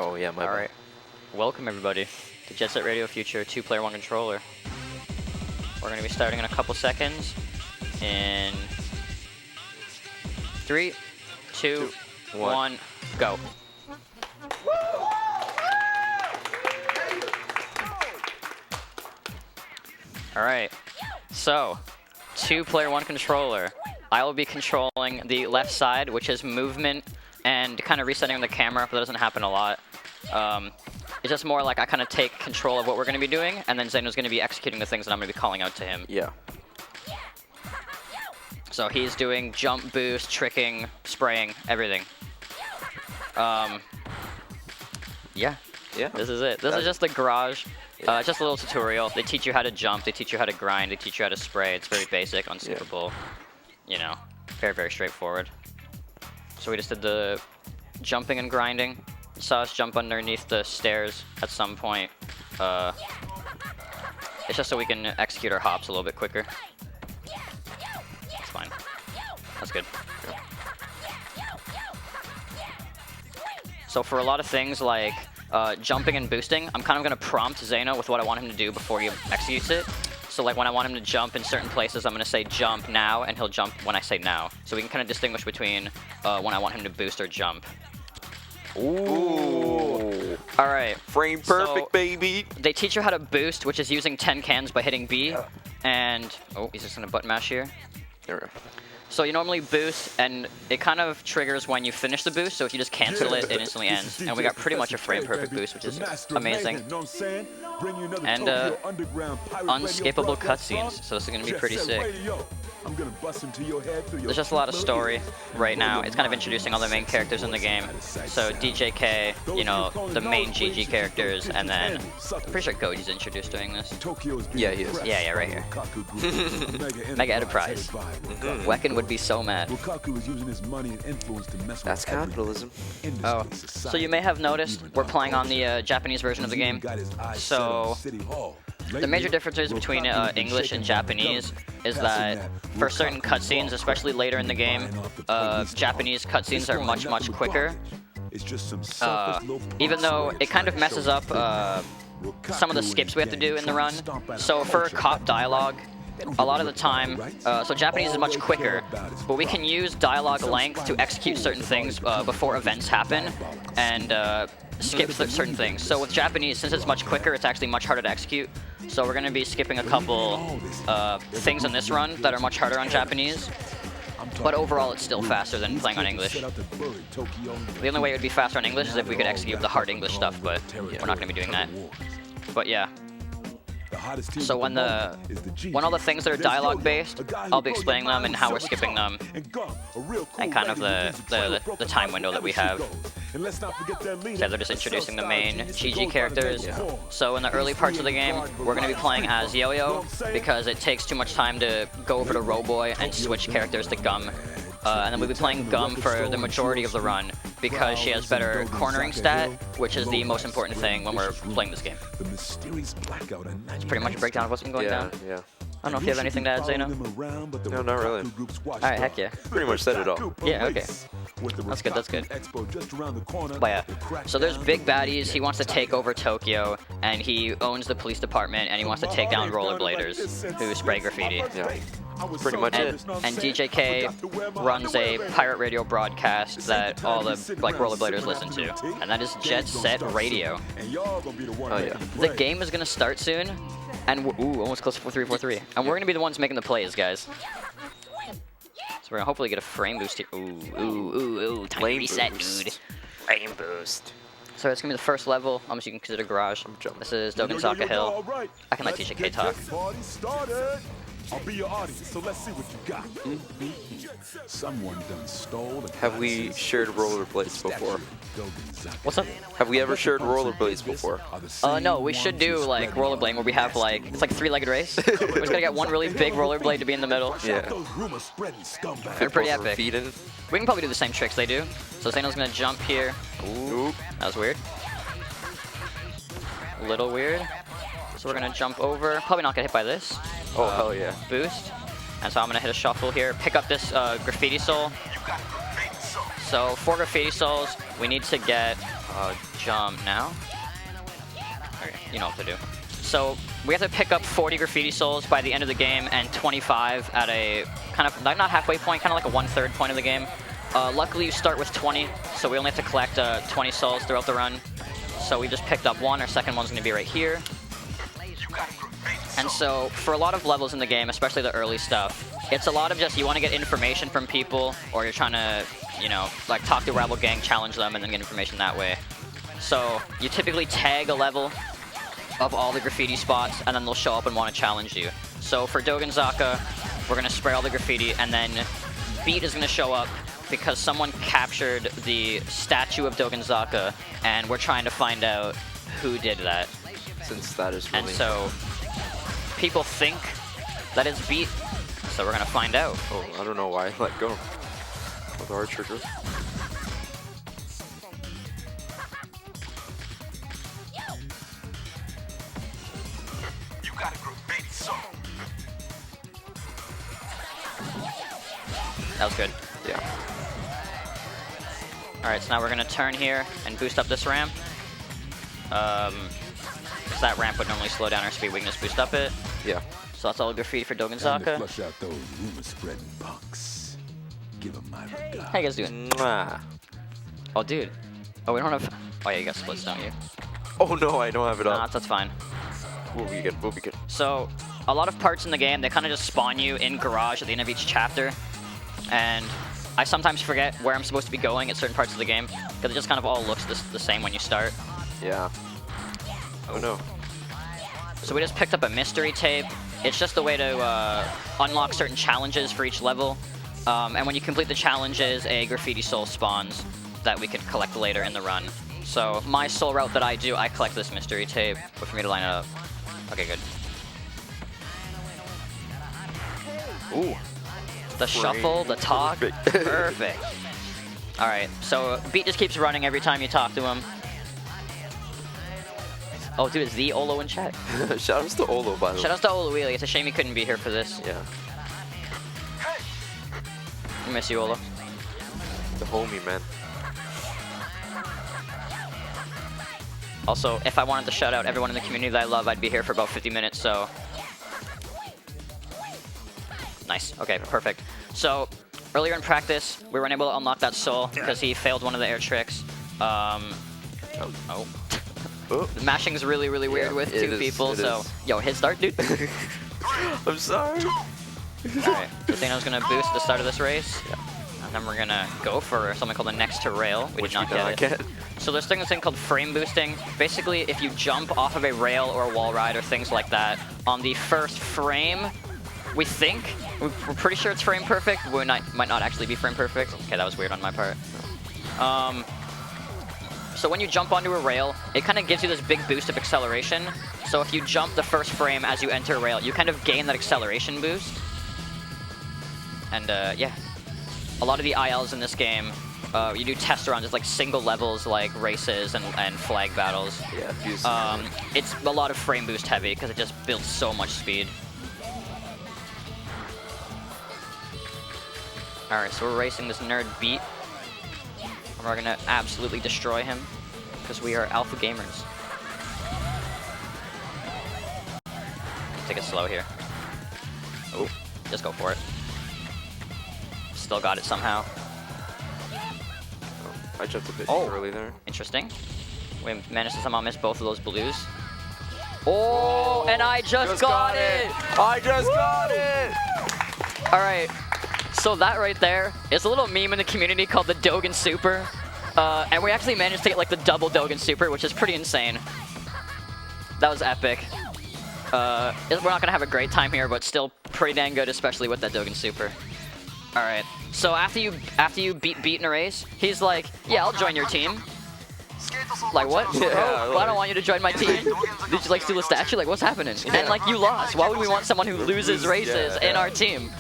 Oh yeah, my bad. Alright. Welcome everybody to Jet Set Radio Future 2-player 1 controller. We're gonna be starting in a couple seconds. In 3, 2, 1, go. Alright. So, 2-player 1 controller. I will be controlling the left side, which is movement and kind of resetting the camera, but that doesn't happen a lot. It's just more like I kind of take control of what we're going to be doing, and then Xano's going to be executing the things that I'm going to be calling out to him. Yeah. So he's doing jump, boost, tricking, spraying, everything. Yeah. This is it. This is just the garage. Just a little tutorial. They teach you how to jump, they teach you how to grind, they teach you how to spray. It's very basic, unskippable. You know, very, very straightforward. So we just did the jumping and grinding. You saw us jump underneath the stairs at some point. It's just so we can execute our hops a little bit quicker. That's fine. That's good. So for a lot of things like jumping and boosting, I'm kind of going to prompt Xano with what I want him to do before he executes it. So like when I want him to jump in certain places, I'm going to say jump now, and he'll jump when I say now. So we can kind of distinguish between when I want him to boost or jump. Ooh. Alright. Frame perfect, so baby. They teach you how to boost, which is using 10 cans by hitting B. And, oh, he's just going to button mash here. There we go. So you normally boost, and it kind of triggers when you finish the boost, so if you just cancel it, it instantly ends. And we got pretty much a frame perfect boost, which is amazing. And unskippable cutscenes, so this is going to be pretty sick. There's just a lot of story right now. It's kind of introducing all the main characters in the game. So DJK, you know, the main GG characters, and then I'm pretty sure Goji's introduced during this. Yeah, he is. Yeah, right here. Mega Enterprise. Wecken would be so mad. That's capitalism. Oh, so you may have noticed we're playing on the Japanese version of the game. So the major differences between English and Japanese is that for certain cutscenes, especially later in the game, Japanese cutscenes are much, much quicker. Even though it kind of messes up some of the skips we have to do in the run. So for cop dialogue, a lot of the time, so Japanese is much quicker, but we can use dialogue length to execute certain things before events happen, and skip certain things. So with Japanese, since it's much quicker, it's actually much harder to execute. So we're going to be skipping a couple things in this run that are much harder on Japanese. But overall, it's still faster than playing on English. The only way it would be faster on English is if we could execute the hard English stuff, but we're not going to be doing that. But yeah. So when all the things that are dialogue based, I'll be explaining them and how we're skipping them, and kind of the time window that we have. So they're just introducing the main GG characters. So in the early parts of the game, we're going to be playing as Yo-Yo because it takes too much time to go over to Roboy and switch characters to Gum. And then we'll be playing Gum for the majority of the run because she has better cornering stat, which is the most important thing when we're playing this game. It's pretty much a breakdown of what's been going down. Yeah. I don't know if you have anything to add, Xano? No, not really. Alright, heck yeah. Pretty much said it all. Yeah, okay. That's good, that's good. But yeah, so there's big baddies. He wants to take over Tokyo, and he owns the police department, and he wants to take down rollerbladers who spray graffiti. Yeah. Pretty much it. And DJK runs a pirate radio broadcast that all the rollerbladers listen to, and that is Jet Set Radio. Oh yeah. The game is gonna start soon, and almost close to 4-3-4-3, and we're gonna be the ones making the plays, guys. So we're gonna hopefully get a frame boost here. Ooh, time to reset, dude. Frame boost. So it's gonna be the first level. Almost you can consider garage. This is Dogensaka Hill. I can let DJK talk. I'll be your audience, so let's see what you got. Someone done stole. Have we shared rollerblades before? What's up? Have we ever shared rollerblades before? No, we should do like rollerblading where we have like, it's like a 3-legged race. We're just gonna get one really big rollerblade to be in the middle. Yeah. They're pretty epic. Feet in. We can probably do the same tricks they do. So Xano's gonna jump here. Ooh, that was weird. A little weird. So we're gonna jump over. Probably not get hit by this. Oh, hell yeah. Boost. And so I'm gonna hit a shuffle here. Pick up this graffiti soul. So for graffiti souls, we need to get Jump now. Okay, you know what to do. So we have to pick up 40 graffiti souls by the end of the game and 25 at a kind of, not halfway point, kind of like a 1/3 point of the game. Luckily you start with 20, so we only have to collect 20 souls throughout the run. So we just picked up one, our second one's gonna be right here. And so for a lot of levels in the game, especially the early stuff, it's a lot of just you want to get information from people, or you're trying to, you know, like talk to a rival gang, challenge them, and then get information that way. So you typically tag a level of all the graffiti spots, and then they'll show up and want to challenge you. So for Dogenzaka, we're going to spray all the graffiti, and then Beat is going to show up because someone captured the statue of Dogenzaka, and we're trying to find out who did that. Since that is really... And so people think that it's Beat, so we're going to find out. Oh, I don't know why I let go of the hard trigger. That was good. Yeah. Alright, so now we're going to turn here and boost up this ramp. Because that ramp would normally slow down our speed, we can just boost up it. Yeah. So that's all graffiti for Time to Dogenzaka. flush out those rumor-spreading punks. Give them my regard. How you guys doing? Mwah. Oh, dude. Oh, we don't have... Oh, yeah, you got splits, don't you? Oh no, I don't have it Nah, up. that's fine. We'll be good, we'll be good. So, a lot of parts in the game, they kind of just spawn you in garage at the end of each chapter. And I sometimes forget where I'm supposed to be going at certain parts of the game, because it just kind of all looks the same when you start. Yeah. Oh no. So we just picked up a mystery tape. It's just a way to unlock certain challenges for each level. And when you complete the challenges, a graffiti soul spawns that we can collect later in the run. So my soul route that I do, I collect this mystery tape. Wait for me to line it up. Okay, good. Ooh. The shuffle, the talk, perfect. All right, so Beat just keeps running every time you talk to him. Oh, dude, it's the Olo in chat. Shoutouts to Olo, by the way. Shoutouts to Olo Wheelie. It's a shame he couldn't be here for this. Yeah. I miss you, Olo. The homie, man. Also, if I wanted to shout out everyone in the community that I love, I'd be here for about 50 minutes, so... Nice. Okay, perfect. So, earlier in practice, we weren't able to unlock that soul because he failed one of the air tricks. Oh. Oh. The mashing's really, really weird with two people, so... Yo, hit start, dude. I'm sorry. Alright, so Xano's gonna boost at the start of this race. Yeah. And then we're gonna go for something called the next to rail. We did not get it. So there's this thing called frame boosting. Basically, if you jump off of a rail or a wall ride or things like that, on the first frame, we're pretty sure it's frame perfect. We might not actually be frame perfect. Okay, that was weird on my part. So when you jump onto a rail, it kind of gives you this big boost of acceleration. So if you jump the first frame as you enter a rail, you kind of gain that acceleration boost. And yeah, a lot of the ILs in this game, you do test runs, it's like single levels like races and flag battles. Yeah, it's a lot of frame boost heavy because it just builds so much speed. Alright, so we're racing this nerd Beat. And we're gonna absolutely destroy him because we are alpha gamers. Take it slow here. Oh, just go for it. Still got it somehow. Oh, I jumped a bit early there. Interesting. We managed to somehow miss both of those blues. Oh, and I just got it! I just got it! Alright, so that right there is a little meme in the community called the Dogen Super. And we actually managed to get like the double Dogen Super, which is pretty insane. That was epic. We're not gonna have a great time here, but still pretty dang good, especially with that Dogen Super. Alright, so after you beat Beat in a race, he's like, yeah, I'll join your team. Like, what? Yeah, Bro, I don't want you to join my team. Did you like steal a statue? Like, what's happening? Yeah. And like, you lost. Why would we want someone who loses races in our team?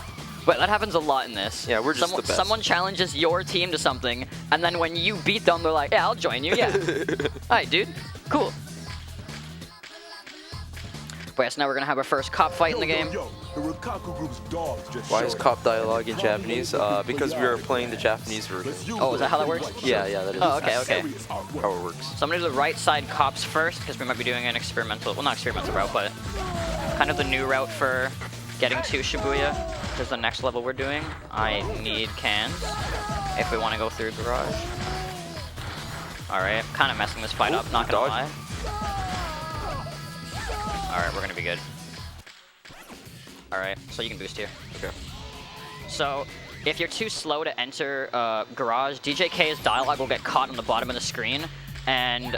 But that happens a lot in this. Yeah, we're just the best. Someone challenges your team to something, and then when you beat them, they're like, yeah, I'll join you, yeah. Alright, dude. Cool. But yes, now we're gonna have our first cop fight in the game. The Rikaku group's dogs just Why is showed cop dialogue in Japanese? Because we are playing the Japanese version. Oh, is that how that works? Yeah, that is Oh, okay, okay. how it works. So I'm gonna do the right side cops first, because we might be doing an experimental, well, not experimental route, but kind of the new route for getting to Shibuya, which is the next level we're doing. I need cans if we want to go through garage. Alright, kind of messing this fight up, not gonna lie. Alright, we're gonna be good. Alright, so you can boost here. Okay. So, if you're too slow to enter garage, DJK's dialogue will get caught on the bottom of the screen, and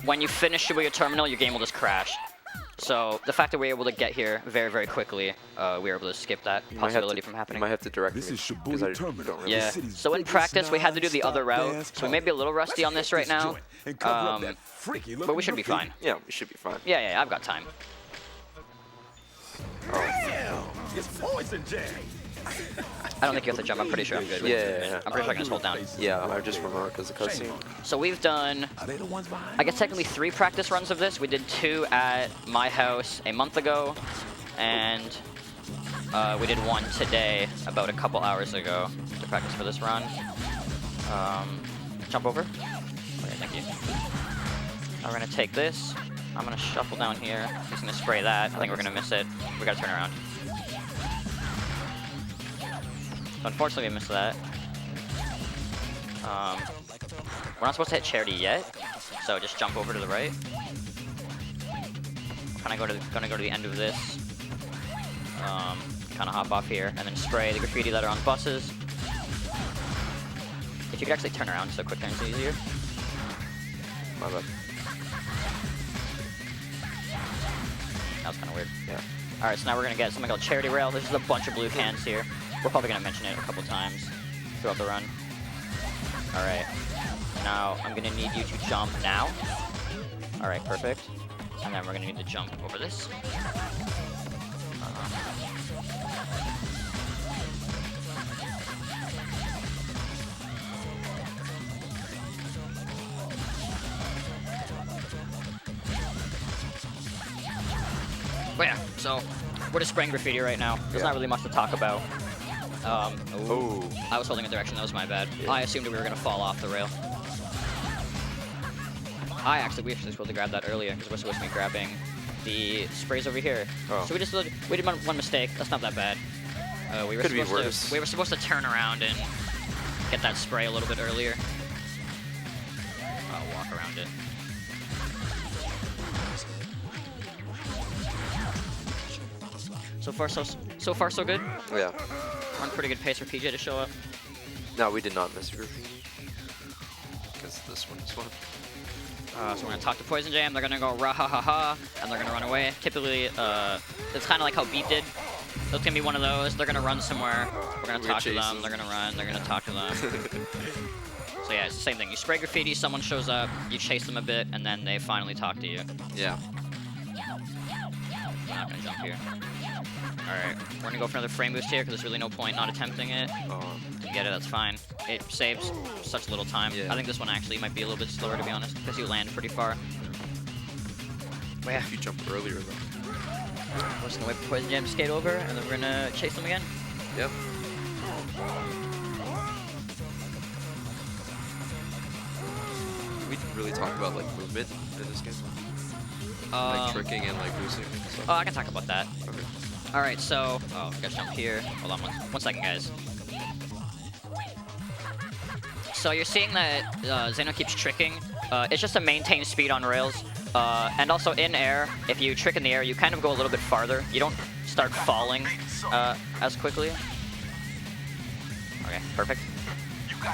when you finish Shibuya Terminal, your game will just crash. So, the fact that we're able to get here very, very quickly, we were able to skip that possibility from happening. You might have to direct This me, is Shibuya because I Terminal. don't really. Yeah, so in practice, we had to do the other route, so we may be a little rusty on this right now, but we should be fine. Yeah, we should be fine. Yeah, I've got time. It's poison jam. I don't think you have to jump, I'm pretty sure I'm good. Yeah. I'm pretty sure I can just hold down. Yeah, I just remember because the cutscene. So we've done, Are they the ones behind? I guess technically 3 practice runs of this. We did 2 at my house a month ago, and we did 1 today about a couple hours ago to practice for this run. Jump over. Okay, thank you. Now we're gonna take this. I'm gonna shuffle down here. He's gonna spray that. I think we're gonna miss it. We gotta turn around. So unfortunately, we missed that. We're not supposed to hit charity yet, so just jump over to the right. Gonna go to the end of this. Kind of hop off here, and then spray the graffiti letter on buses. If you could actually turn around, so quick turn's easier. My bad. That was kind of weird. Yeah. Alright, so now we're going to get something called Charity Rail. There's just a bunch of blue cans here. We're probably going to mention it a couple times throughout the run. Alright. Now, I'm going to need you to jump now. Alright, perfect. And then we're going to need to jump over this. But yeah, so we're just spraying graffiti right now. There's not really much to talk about. Oh. I was holding a direction, that was my bad. Yeah. I assumed we were gonna fall off the rail. We actually supposed to grab that earlier, because we're supposed to be grabbing the sprays over here. Oh. So we did one mistake, that's not that bad. We were supposed to turn around and get that spray a little bit earlier. I'll walk around it. So far so good. Yeah. We're on pretty good pace for PJ to show up. No, we did not miss a graffiti. Because this one is fun. So we're gonna talk to Poison Jam. They're gonna go rah ha ha ha, and they're gonna run away. Typically, it's kind of like how Beat did. So it's gonna be one of those. They're gonna run somewhere. We're gonna talk to them. They're gonna run. They're gonna talk to them. So yeah, it's the same thing. You spray graffiti, someone shows up, you chase them a bit, and then they finally talk to you. Yeah. I'm not gonna jump here. Alright, we're gonna go for another frame boost here, because there's really no point not attempting it. Didn't get it, that's fine. It saves such little time. Yeah. I think this one actually might be a little bit slower, to be honest, because you land pretty far. But yeah, If you jump earlier, though. we're just gonna wait for Poison Jam to skate over, and then we're gonna chase them again. Yep. We didn't really talk about like movement in this game. Like tricking and like boosting and stuff. Oh, I can talk about that. Okay. Alright, so, I gotta jump here. Hold on one second, guys. So you're seeing that Xano keeps tricking. It's just to maintain speed on rails. And also in air, if you trick in the air, you kind of go a little bit farther. You don't start falling as quickly. Okay, perfect.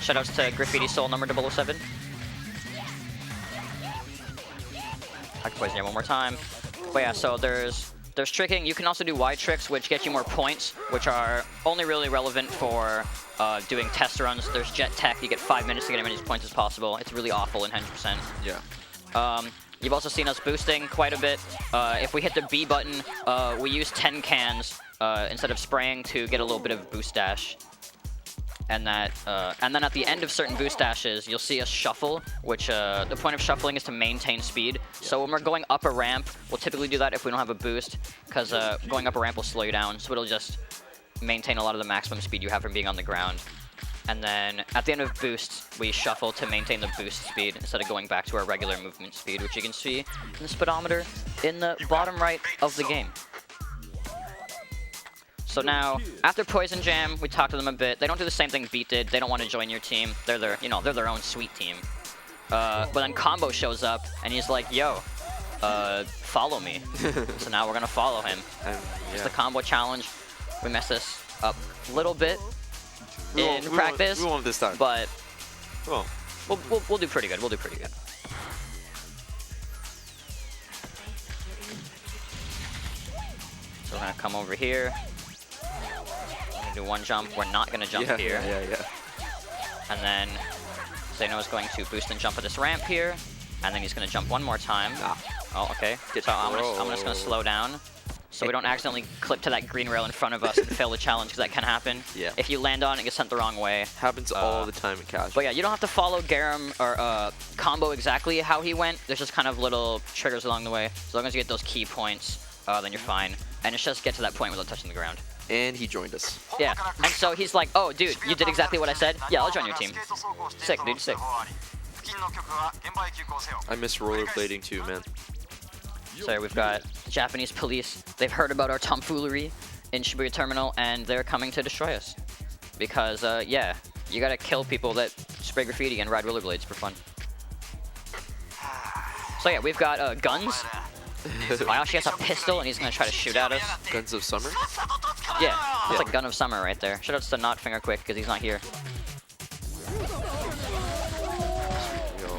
Shoutouts to Graffiti Soul number 007. I can Poison Jam one more time. But yeah, so there's tricking. You can also do wide tricks, which get you more points, which are only really relevant for doing test runs. There's Jet Tech. You get 5 minutes to get as many points as possible. It's really awful in 100%. Yeah. You've also seen us boosting quite a bit. If we hit the B button, we use 10 cans instead of spraying to get a little bit of boost dash. and then at the end of certain boost dashes, you'll see a shuffle, which the point of shuffling is to maintain speed. So when we're going up a ramp, we'll typically do that if we don't have a boost, because going up a ramp will slow you down, so it'll just maintain a lot of the maximum speed you have from being on the ground. And then at the end of boosts, we shuffle to maintain the boost speed instead of going back to our regular movement speed, which you can see in the speedometer in the bottom right of the game. So now, after Poison Jam, we talked to them a bit. They don't do the same thing Beat did. They don't want to join your team. They're their, they're their own sweet team. But then Combo shows up, and he's like, yo, follow me. So now we're going to follow him. It's the Combo challenge. We messed this up a little bit in practice. We won't this time. But Well, we'll do pretty good. We'll do pretty good. So we're going to come over here. Do one jump. We're not going to jump here. Yeah. And then Xano is going to boost and jump at this ramp here. And then he's going to jump one more time. Oh, okay. So I'm just going to slow down so we don't accidentally clip to that green rail in front of us and fail the challenge, because that can happen. Yeah. If you land on it and get sent the wrong way. Happens all the time in casual. But yeah, you don't have to follow Garam or Combo exactly how he went. There's just kind of little triggers along the way. As long as you get those key points, then you're fine. And it's just get to that point without touching the ground. And he joined us. Yeah, and so he's like, oh, dude, you did exactly what I said? Yeah, I'll join your team. Sick, dude, sick. I miss rollerblading too, man. So we've got Japanese police. They've heard about our tomfoolery in Shibuya Terminal, and they're coming to destroy us. Because, yeah, you gotta kill people that spray graffiti and ride rollerblades for fun. So yeah, we've got guns. Hayashi has a pistol, and he's gonna try to shoot at us. Guns of Summer? Yeah, that's like Gun of Summer right there. Shoutouts to Not Finger Quick, because he's not here.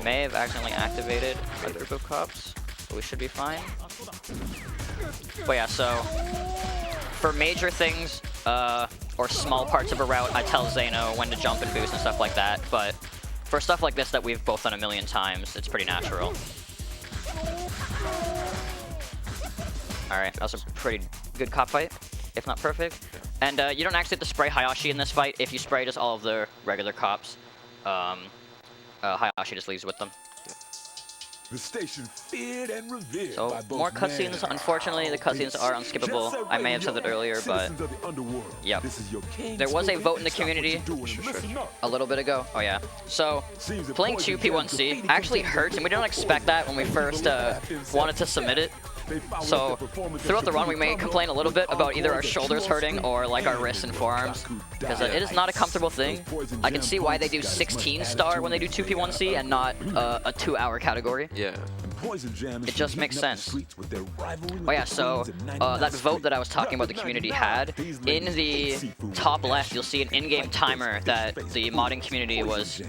May have accidentally activated a group of cops, but we should be fine. But yeah, so for major things, or small parts of a route, I tell Xano when to jump and boost and stuff like that, but for stuff like this that we've both done a million times, it's pretty natural. Alright, that was a pretty good cop fight, if not perfect. And you don't actually have to spray Hayashi in this fight. If you spray just all of the regular cops, Hayashi just leaves with them. The station feared and revered So more cutscenes. Unfortunately, the cutscenes are unskippable. I may have said that earlier, but yep. There was a vote in the community a little bit ago. Oh yeah. So playing 2P1C actually hurts, and we didn't expect that when we first wanted to submit it. So throughout the run, we may complain a little bit about either our shoulders hurting or like our wrists and forearms, because it is not a comfortable thing. I can see why they do 16 star when they do 2P1C and not a 2-hour category. Yeah. It just makes sense. Oh yeah, so that vote that I was talking about the community had, in the top left, you'll see an in-game timer that the modding community was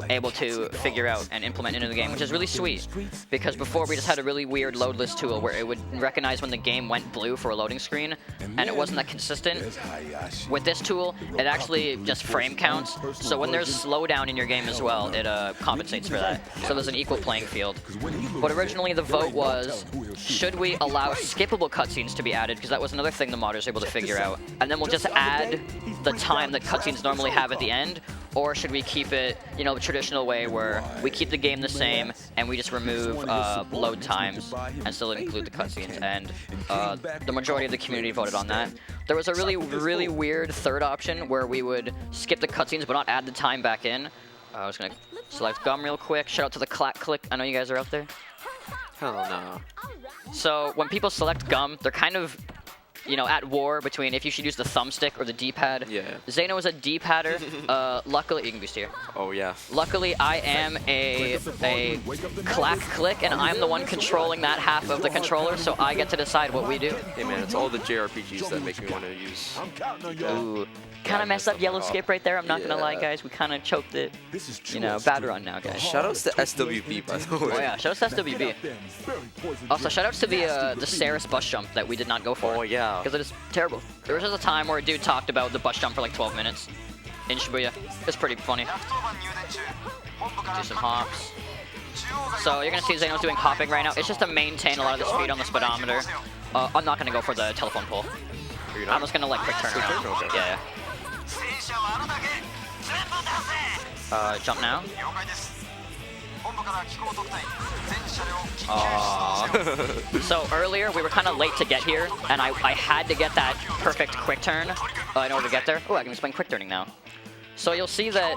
able to figure out and implement into the game, which is really sweet, because before we just had a really weird load list tool where it would recognize when the game went blue for a loading screen, and it wasn't that consistent. With this tool, it actually just frame counts, so when there's slowdown in your game as well, it compensates for that. So there's an equal playing field. But originally the vote was, should we allow skippable cutscenes to be added, because that was another thing the modders were able to figure out, and then we'll just add the time that cutscenes normally have at the end, or should we keep it, you know, the traditional way where we keep the game the same and we just remove load times and still include the cutscenes, and the majority of the community voted on that. There was a really weird third option where we would skip the cutscenes but not add the time back in. I was gonna select Gum real quick. Shout out to the Clack Click. I know you guys are out there. Hell no. So when people select Gum, they're kind of, you know, at war between if you should use the thumbstick or the D-pad. Yeah. Xano is a D-padder. Luckily, you can boost here. Oh yeah. Luckily, I am a Clack Click, and I'm the one controlling that half of the controller, so I get to decide what we do. Hey man, it's all the JRPGs that make me want to use. Ooh. Kind of messed up yellow skip right there. I'm not gonna lie, guys. We kind of choked it. You know, bad run now, guys. Shoutouts to SWB, by the way. Oh yeah, shoutouts to SWB. Also, shoutouts to the Saris bus jump that we did not go for. Oh yeah. Because it is terrible. There was just a time where a dude talked about the bus jump for like 12 minutes in Shibuya. It's pretty funny. Do some hops. So you're gonna see Xano's doing hopping right now. It's just to maintain a lot of the speed on the speedometer. I'm not gonna go for the telephone pole. I'm just gonna like quick turn around. Okay. Yeah. Jump now. So earlier we were kind of late to get here, and I had to get that perfect quick turn in order to get there. Oh, I can explain quick turning now. So you'll see that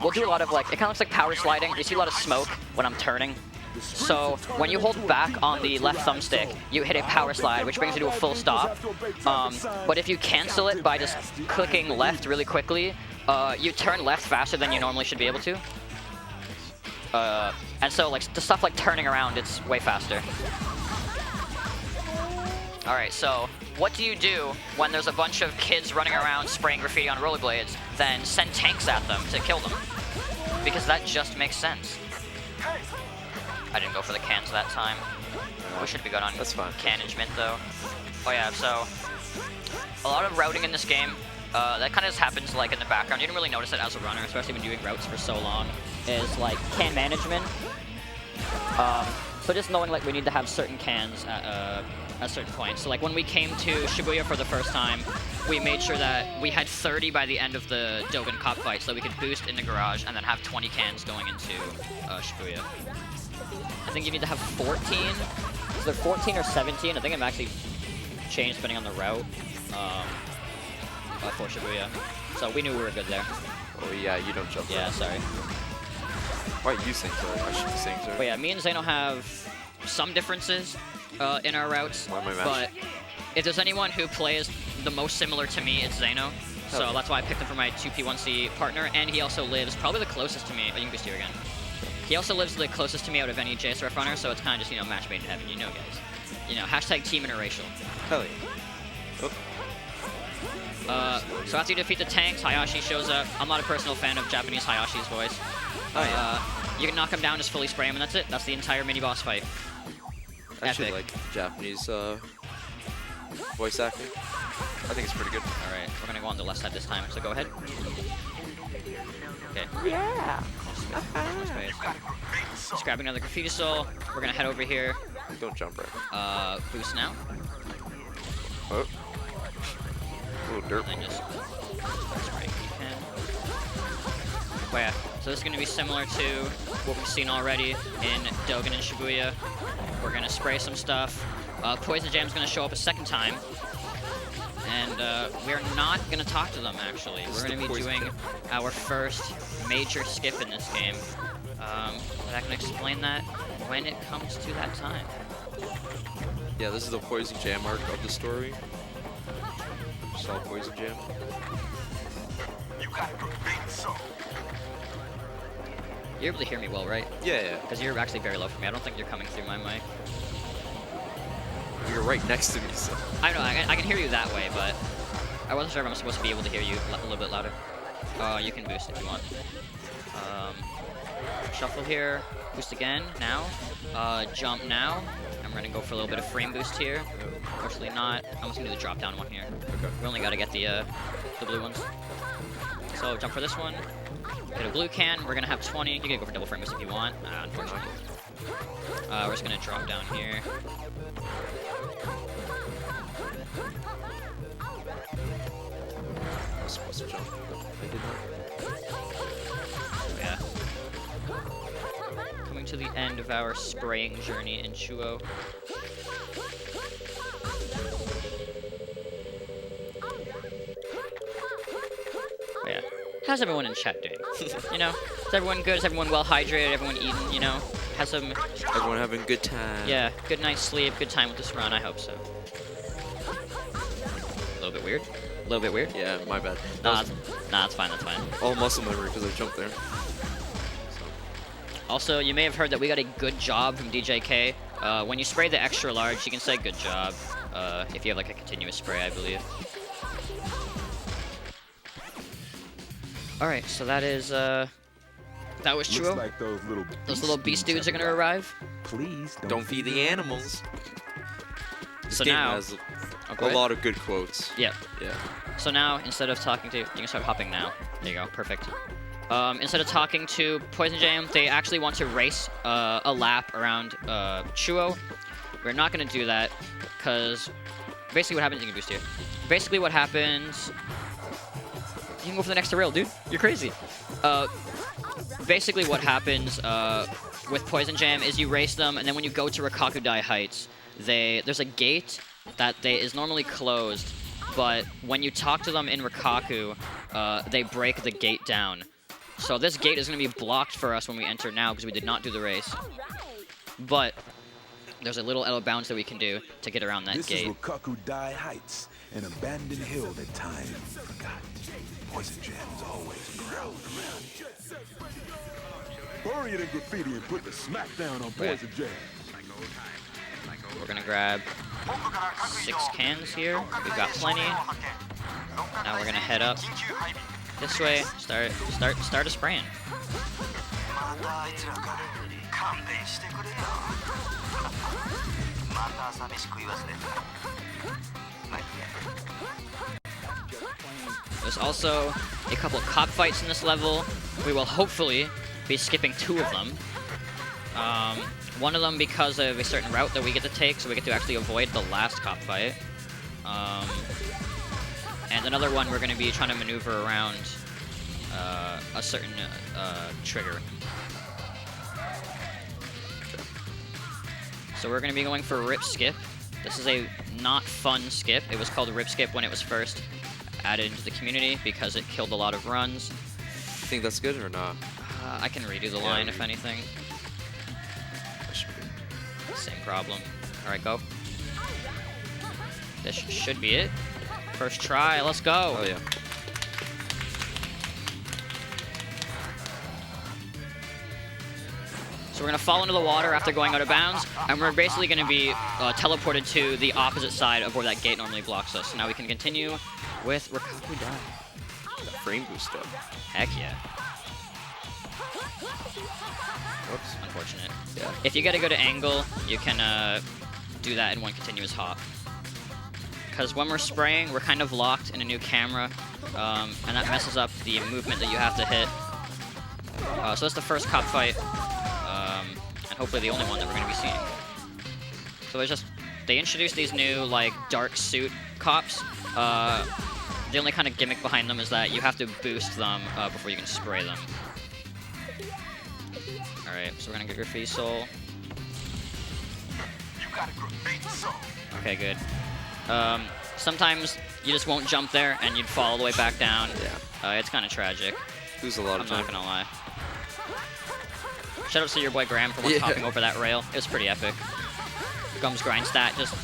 we'll do a lot of like, it kind of looks like power sliding. You see a lot of smoke when I'm turning. So when you hold back on the left thumbstick, you hit a power slide, which brings you to a full stop. But if you cancel it by just clicking left really quickly, you turn left faster than you normally should be able to. And so like the stuff like turning around, it's way faster. Alright, so what do you do when there's a bunch of kids running around spraying graffiti on rollerblades? Then send tanks at them to kill them. Because that just makes sense. I didn't go for the cans that time. We should be good on canagement though. Oh yeah, so a lot of routing in this game, that kind of just happens like in the background. You don't really notice it as a runner, especially when doing routes for so long, is like can management. So just knowing like we need to have certain cans at certain points. So like when we came to Shibuya for the first time, we made sure that we had 30 by the end of the Dogen Cop fight so we could boost in the garage and then have 20 cans going into Shibuya. I think you need to have 14. Is there 14 or 17? I think I'm actually changed depending on the route for Shibuya. So we knew we were good there. Oh yeah, you don't jump. Yeah, sorry. Why are you saying sorry? I should be saying sorry. But yeah, me and Xano have some differences in our routes. But if there's anyone who plays the most similar to me, it's Xano. So okay. That's why I picked him for my 2P1C partner, and he also lives probably the closest to me. Oh, you can boost here again. He also lives the closest to me out of any JSRF runner, so it's kind of just, you know, match made in heaven, you know, guys. You know, hashtag team interracial. Hell yeah. Oh. So after you defeat the tanks, Hayashi shows up. I'm not a personal fan of Japanese Hayashi's voice. Oh, yeah. You can knock him down, just fully spray him, and that's it. That's the entire mini-boss fight. I actually like Japanese voice acting. I think it's pretty good. Alright, we're gonna go on the left side this time, so go ahead. Okay. Yeah. Just grabbing another graffiti soul. We're gonna head over here. Don't jump right. Boost now. Oh. A little dirt. And then just spray if you can. Oh yeah, so this is gonna be similar to what we've seen already in Dogen and Shibuya. We're gonna spray some stuff. Poison Jam's gonna show up a second time. And we're not gonna talk to them actually. We're gonna be doing our first major skip in this game. But I can explain that when it comes to that time. Yeah, this is the Poison Jam arc of the story. Just all Poison Jam. You're able to hear me well, right? Yeah, yeah. Because you're actually very low for me. I don't think you're coming through my mic. You're right next to me, so. I know, I can hear you that way, but I wasn't sure if I'm supposed to be able to hear you a little bit louder. You can boost if you want. Shuffle here, boost again, now. Jump now. I'm gonna go for a little bit of frame boost here. Unfortunately not. I'm just gonna do the drop down one here. Okay. We only gotta get the blue ones. So jump for this one. Get a blue can. We're gonna have 20. You can go for double frame boost if you want. Unfortunately. We're just gonna drop down here. I was supposed to jump. I did not. Yeah. Coming to the end of our spraying journey in Chuo. Oh, yeah. How's everyone in chat doing? You know? Is everyone good? Is everyone well hydrated? Everyone eating, you know? Has some... Everyone having a good time. Yeah, good night's sleep, good time with this run, I hope so. A little bit weird? A little bit weird? Yeah, my bad. Nah, it's fine, that's fine. All muscle memory because I jumped there. Also, you may have heard that we got a good job from DJK. When you spray the extra large, you can say good job if you have like a continuous spray, I believe. Alright, so that is, that was Chuo. Like those little beast dudes are gonna arrive. Please Don't feed the animals. This So game now- has go a ahead. lot of good quotes. Yeah. Yeah. So now, instead of talking to... You can start hopping now. There you go, perfect. Instead of talking to Poison Jam, they actually want to race a lap around Chuo. We're not going to do that, because basically what happens... You can boost here. Basically what happens... can go for the next rail, dude. You're crazy. Basically what happens with Poison Jam is you race them, and then when you go to Rakakudai Heights, there's a gate that is normally closed, but when you talk to them in Rikaku, they break the gate down. So this gate is going to be blocked for us when we enter now because we did not do the race. But there's a little out of bounds that we can do to get around that gate. This is Rakakudai Heights, an abandoned hill that time forgot. Poison Jam is always prowling around here. Bury it in graffiti and put the smackdown on Poison Jam. We're going to grab 6 cans here. We've got plenty. Now we're going to head up this way. Start a spraying. There's also a couple of cop fights in this level. We will hopefully be skipping 2 of them. One of them because of a certain route that we get to take, so we get to actually avoid the last cop fight. And another one we're going to be trying to maneuver around a certain trigger. So we're going to be going for Rip Skip. This is a not fun skip. It was called Rip Skip when it was first added into the community because it killed a lot of runs. Think that's good or not? I can redo the line if anything. Same problem. Alright, go. This should be it. First try, let's go. Oh, yeah. So we're going to fall into the water after going out of bounds, and we're basically going to be teleported to the opposite side of where that gate normally blocks us. So now we can continue with Rakakudai. Frame boost up. Heck yeah. Whoops. Unfortunate. Yeah. If you get a good angle, you can do that in one continuous hop. Because when we're spraying, we're kind of locked in a new camera, and that messes up the movement that you have to hit. So that's the first cop fight, and hopefully the only one that we're going to be seeing. So they introduced these new like dark suit cops. The only kind of gimmick behind them is that you have to boost them before you can spray them. Alright, so we're gonna get Graffiti Soul. Okay, good. Sometimes you just won't jump there and you'd fall all the way back down. Yeah. It's kind of tragic. Lose a lot of time. I'm not gonna lie. Shout out to your boy Graham for once hopping over that rail. It was pretty epic. Gum's grind stat just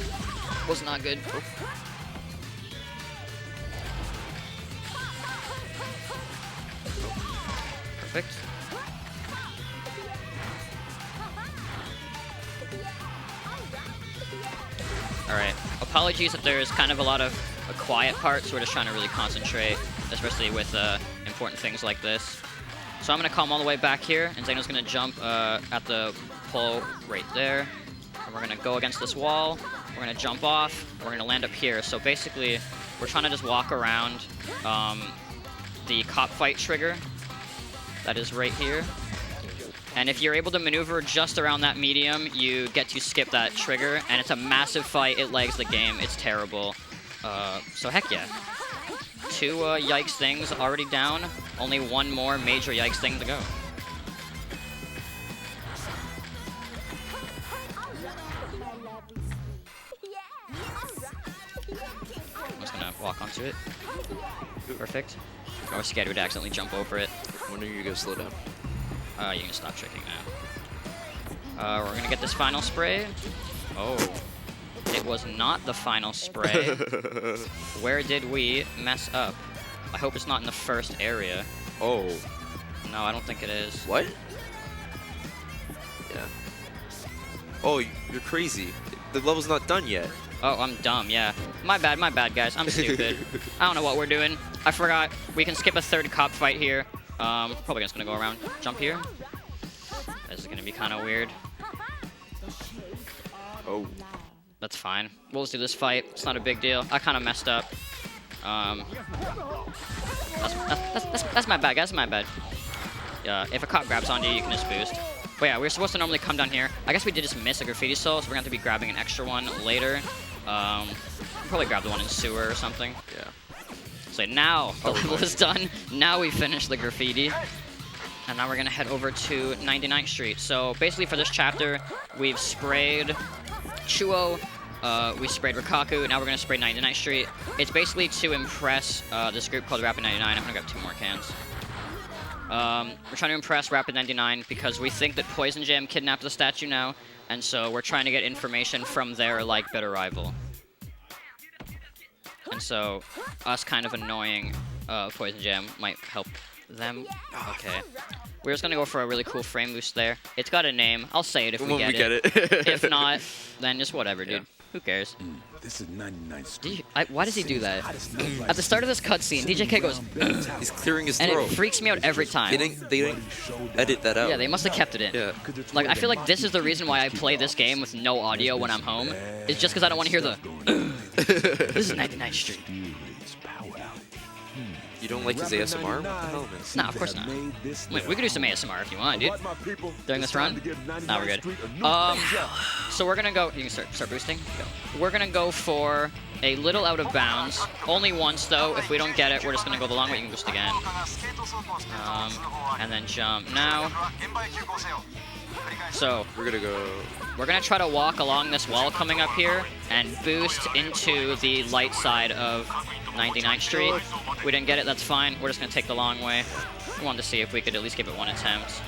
was not good. Oh. Perfect. Alright, apologies if there's kind of a lot of quiet parts. We're just trying to really concentrate, especially with important things like this. So I'm going to come all the way back here, and Xano's going to jump at the pole right there. And we're going to go against this wall. We're going to jump off. We're going to land up here. So basically, we're trying to just walk around the cop fight trigger. That is right here. And if you're able to maneuver just around that medium, you get to skip that trigger, and it's a massive fight. It lags the game. It's terrible. So heck yeah. 2 Yikes things already down. Only 1 more major Yikes thing to go. I'm just gonna walk onto it. Perfect. I was scared we'd accidentally jump over it. When are you gonna slow down? You can stop tricking now. We're gonna get this final spray. Oh, it was not the final spray. Where did we mess up? I hope it's not in the first area. Oh. No, I don't think it is. What? Yeah. Oh, you're crazy. The level's not done yet. Oh, I'm dumb, yeah. My bad, guys. I'm stupid. I don't know what we're doing. I forgot. We can skip a 3rd cop fight here. Probably just gonna go around. Jump here. This is gonna be kind of weird. Oh. That's fine. We'll just do this fight. It's not a big deal. I kind of messed up. That's my bad, guys. That's my bad. If a cop grabs onto you, you can just boost. But yeah, we're supposed to normally come down here. I guess we did just miss a Graffiti Soul, so we're going to have to be grabbing an extra one later. Probably grab the one in sewer or something. Yeah. So now the level is done. Now we finish the graffiti. And now we're going to head over to 99th Street. So basically for this chapter, we've sprayed Chuo, we sprayed Rikaku, now we're going to spray 99th Street. It's basically to impress this group called Rapid 99. I'm going to grab 2 more cans. We're trying to impress Rapid 99 because we think that Poison Jam kidnapped the statue now, and so we're trying to get information from their, like, bitter rival. And so us kind of annoying Poison Jam might help them. Okay. We're just gonna go for a really cool frame boost there. It's got a name. I'll say it if we get it. If not, then just whatever, dude. Who cares? This is 99th Street. Why does he do that? At the start of this cutscene, DJK goes, he's clearing his throat. and it freaks me out every time. They didn't edit that out. Yeah, they must have kept it in. Yeah. Like, I feel like this is the reason why I play this game with no audio when I'm home. It's just because I don't want to hear the This is 99th Street. You don't like his ASMR? What the hell, man? Nah, of course not. Wait, we could do some ASMR if you want, dude. During this run? Nah, we're good. So we're gonna go. You can start boosting. Go. We're gonna go for a little out of bounds. Only once though. If we don't get it, we're just gonna go the long way. You can boost again. And then jump now. So We're gonna go. we're gonna try to walk along this wall coming up here and boost into the light side of 99th Street. We didn't get it, that's fine. We're just gonna take the long way. We wanted to see if we could at least give it one attempt.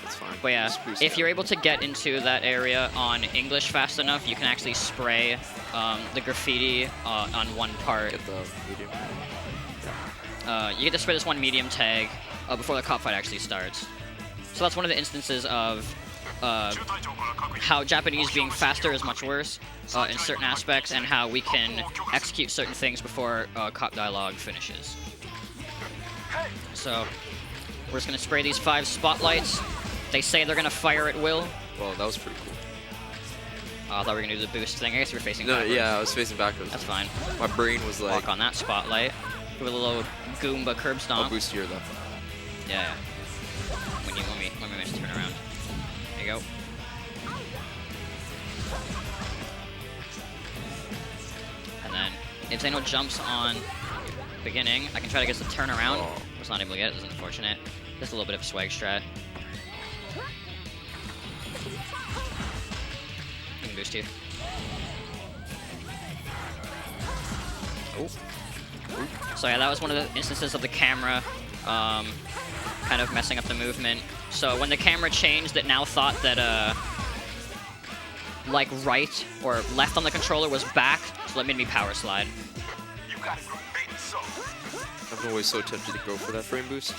That's fine. But yeah, Just boost if it. you're able to get into that area on English fast enough, you can actually spray the graffiti on one part. Get the medium. You get to spray this one medium tag before the cop fight actually starts. So that's one of the instances of how Japanese being faster is much worse in certain aspects, and how we can execute certain things before cop dialogue finishes. So we're just going to spray these 5 spotlights. They say they're going to fire at will. Well, that was pretty cool. I thought we were going to do the boost thing. I guess we were facing No, backwards. yeah, I was facing backwards. That's fine. My brain was like, Walk on that spotlight. Do a little Goomba curb I'll stomp. boost here though. Yeah. When we manage to turn around. There you go. And then if Xano jumps on beginning, I can try to get the turnaround. Oh. Was not able to get it. This is unfortunate. Just a little bit of swag strat. You can boost here. Oh. So yeah, that was one of the instances of the camera kind of messing up the movement. So when the camera changed, it now thought that like right or left on the controller was back, so that made me power slide. I'm always so tempted to go for that frame boost.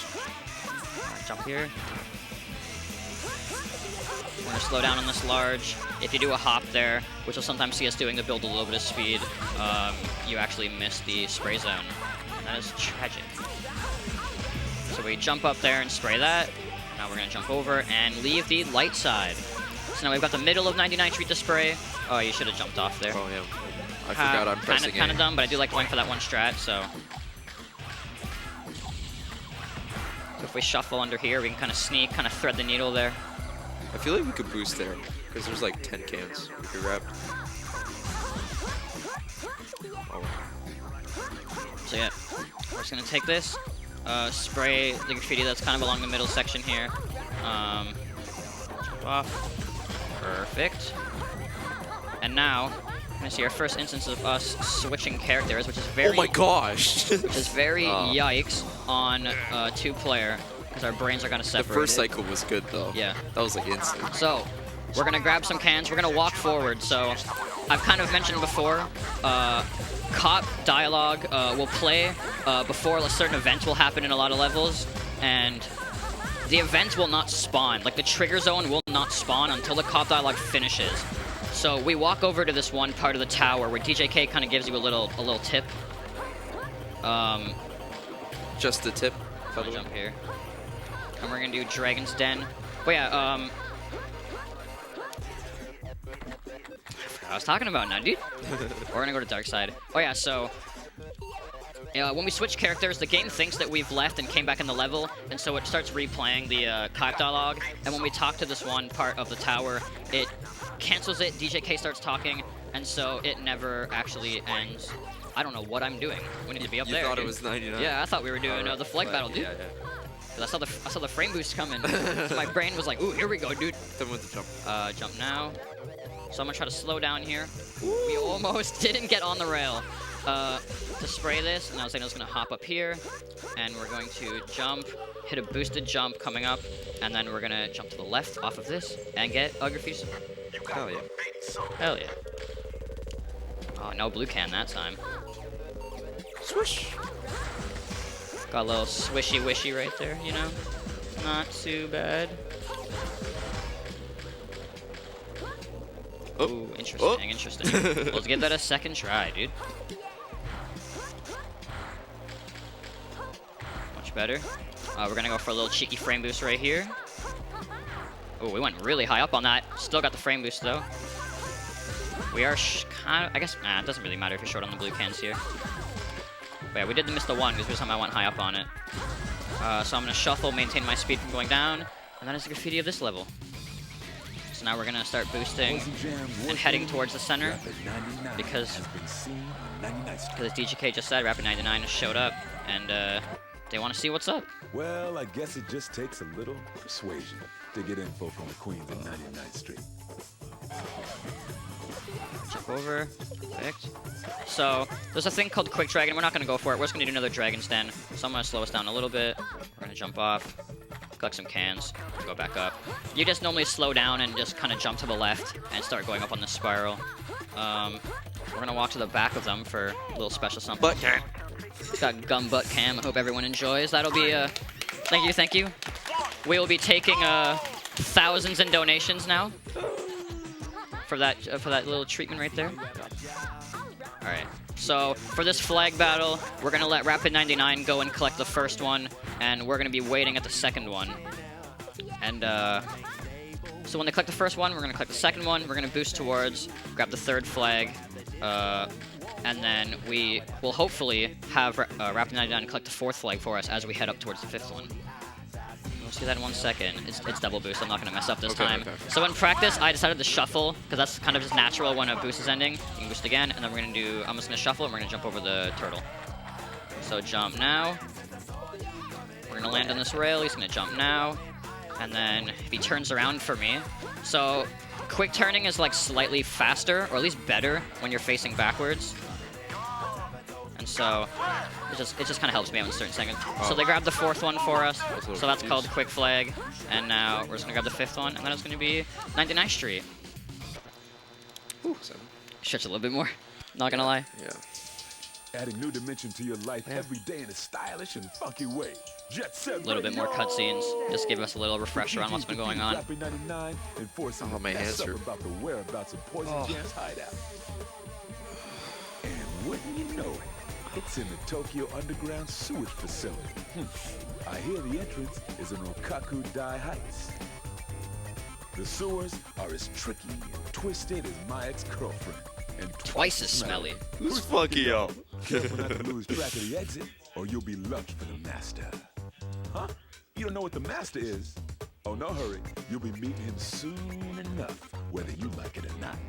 Jump here. We're gonna slow down on this large. If you do a hop there, which will sometimes see us doing to build a little bit of speed, you actually miss the spray zone. And that is tragic. So we jump up there and spray that. Now we're gonna jump over and leave the light side. So now we've got the middle of 99th Street to spray. Oh, you should have jumped off there. Oh yeah, I forgot I'm pressing Kind of A. dumb, but I do like going for that one strat, so if we shuffle under here, we can kind of sneak, kind of thread the needle there. I feel like we could boost there, because there's like 10 cans we could grab. Oh. So yeah, we're just gonna take this, spray the graffiti that's kind of along the middle section here. Jump off. Perfect. And now, we're gonna see our first instance of us switching characters, which is very Oh my gosh! which is very yikes on 2-player, because our brains are gonna The separate. first cycle was good though. Yeah. That was like instant. So, we're gonna grab some cans, we're gonna walk forward. So, I've kind of mentioned before, cop dialogue will play before a certain event will happen in a lot of levels, and the event will not spawn. Like, the trigger zone will not spawn until the cop dialogue finishes. So, we walk over to this one part of the tower where DJK kind of gives you a little tip. Just the tip. I'll jump here. And we're gonna do Dragon's Den. But yeah, I was talking about now, dude. We're gonna go to Dark Side. Oh yeah, so when we switch characters, the game thinks that we've left and came back in the level, and so it starts replaying the cop dialogue. And when we talk to this one part of the tower, it cancels it. DJK starts talking, and so it never actually ends. I don't know what I'm doing. We need to be up You there. thought Dude. it was 99? Yeah, I thought we were doing the flag battle, dude. Yeah, yeah. 'Cause I saw the frame boost coming. So my brain was like, ooh, here we go, dude. Then with the jump. Jump now. So I'm gonna try to slow down here. We almost didn't get on the rail to spray this, and I was saying I was gonna hop up here, and we're going to jump, hit a boosted jump coming up, and then we're gonna jump to the left off of this and get Ugrafuse. Hell yeah. Hell yeah. Oh, no blue can that time. Swish. Got a little swishy wishy right there, you know? Not too bad. Oh. Ooh, interesting, interesting. Let's give that a second try, dude. Much better. We're gonna go for a little cheeky frame boost right here. Oh, we went really high up on that. Still got the frame boost though. We are kind of, I guess, it doesn't really matter if you're short on the blue cans here. But yeah, we did miss the one because this time I went high up on it. So I'm gonna shuffle, maintain my speed from going down, and that is the graffiti of this level. So now we're gonna start boosting and heading towards the center because as DGK just said, Rapid 99 has showed up and they want to see what's up. Well, I guess it just takes a little persuasion to get info from the Queens at 99th Street. Jump over. Perfect. So there's a thing called Quick Dragon. We're not going to go for it. We're just going to do another Dragon's Den. So I'm going to slow us down a little bit. We're going to jump off, collect some cans, go back up. You just normally slow down and just kind of jump to the left and start going up on the spiral. We're going to walk to the back of them for a little special something. Butt cam. It's got gun butt cam. I hope everyone enjoys. That'll be thank you, thank you. We will be taking thousands in donations now for that little treatment right there. All right. So for this flag battle, we're gonna let Rapid 99 go and collect the first one, and we're gonna be waiting at the second one. And so when they collect the first one, we're gonna collect the second one. We're gonna boost towards, grab the third flag, and then we will hopefully have Rapid 99 collect the fourth flag for us as we head up towards the fifth one. We'll see that in 1 second. It's double boost. I'm not going to mess up this time. Okay. So in practice, I decided to shuffle because that's kind of just natural when a boost is ending. You can boost again, and then we're going to do, I'm just going to shuffle, and we're going to jump over the turtle. So jump now. We're going to land on this rail. He's going to jump now. And then if he turns around for me. So quick turning is like slightly faster, or at least better, when you're facing backwards. And so it just kind of helps me out in certain seconds. So they grabbed the fourth one for us. So that's called Quick Flag. And now we're just going to grab the fifth one, and then it's going to be 99th Street. Ooh. Stretch a little bit more. Not going to lie. Yeah. Adding new dimension to your life every day in a stylish and funky way. Jet set A little bit more cutscenes. Just give us a little refresher on what's been going on. Oh, my hands hurt. About the whereabouts of Poison Jam's hideout. And wouldn't you know it? It's in the Tokyo Underground sewage facility. I hear the entrance is in Okaku-dai Heights. The sewers are as tricky and twisted as my ex-girlfriend. And Twice as smelly. Who's funky, yo? Careful not to lose track of the exit, or you'll be lucky for the master. Huh? You don't know what the master is? Oh, no hurry. You'll be meeting him soon enough, whether you like it or not.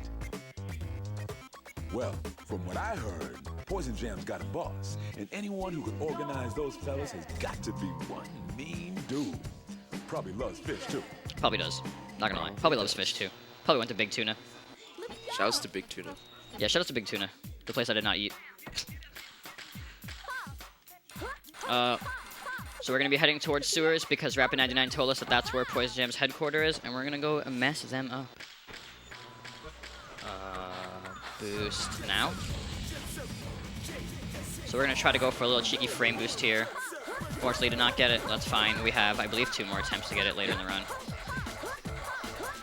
Well, from what I heard, Poison Jam's got a boss, and anyone who can organize those fellas has got to be one mean dude. Probably loves fish, too. Probably does. Not going to lie. Probably loves fish, too. Probably went to Big Tuna. Shouts to Big Tuna. Yeah, shout out to Big Tuna. The place I did not eat. So we're going to be heading towards sewers because Rapid 99 told us that that's where Poison Jam's headquarters is, and we're going to go and mess them up. Boost now. So we're going to try to go for a little cheeky frame boost here. Fortunately, did not get it. That's fine. We have, I believe, 2 more attempts to get it later in the run.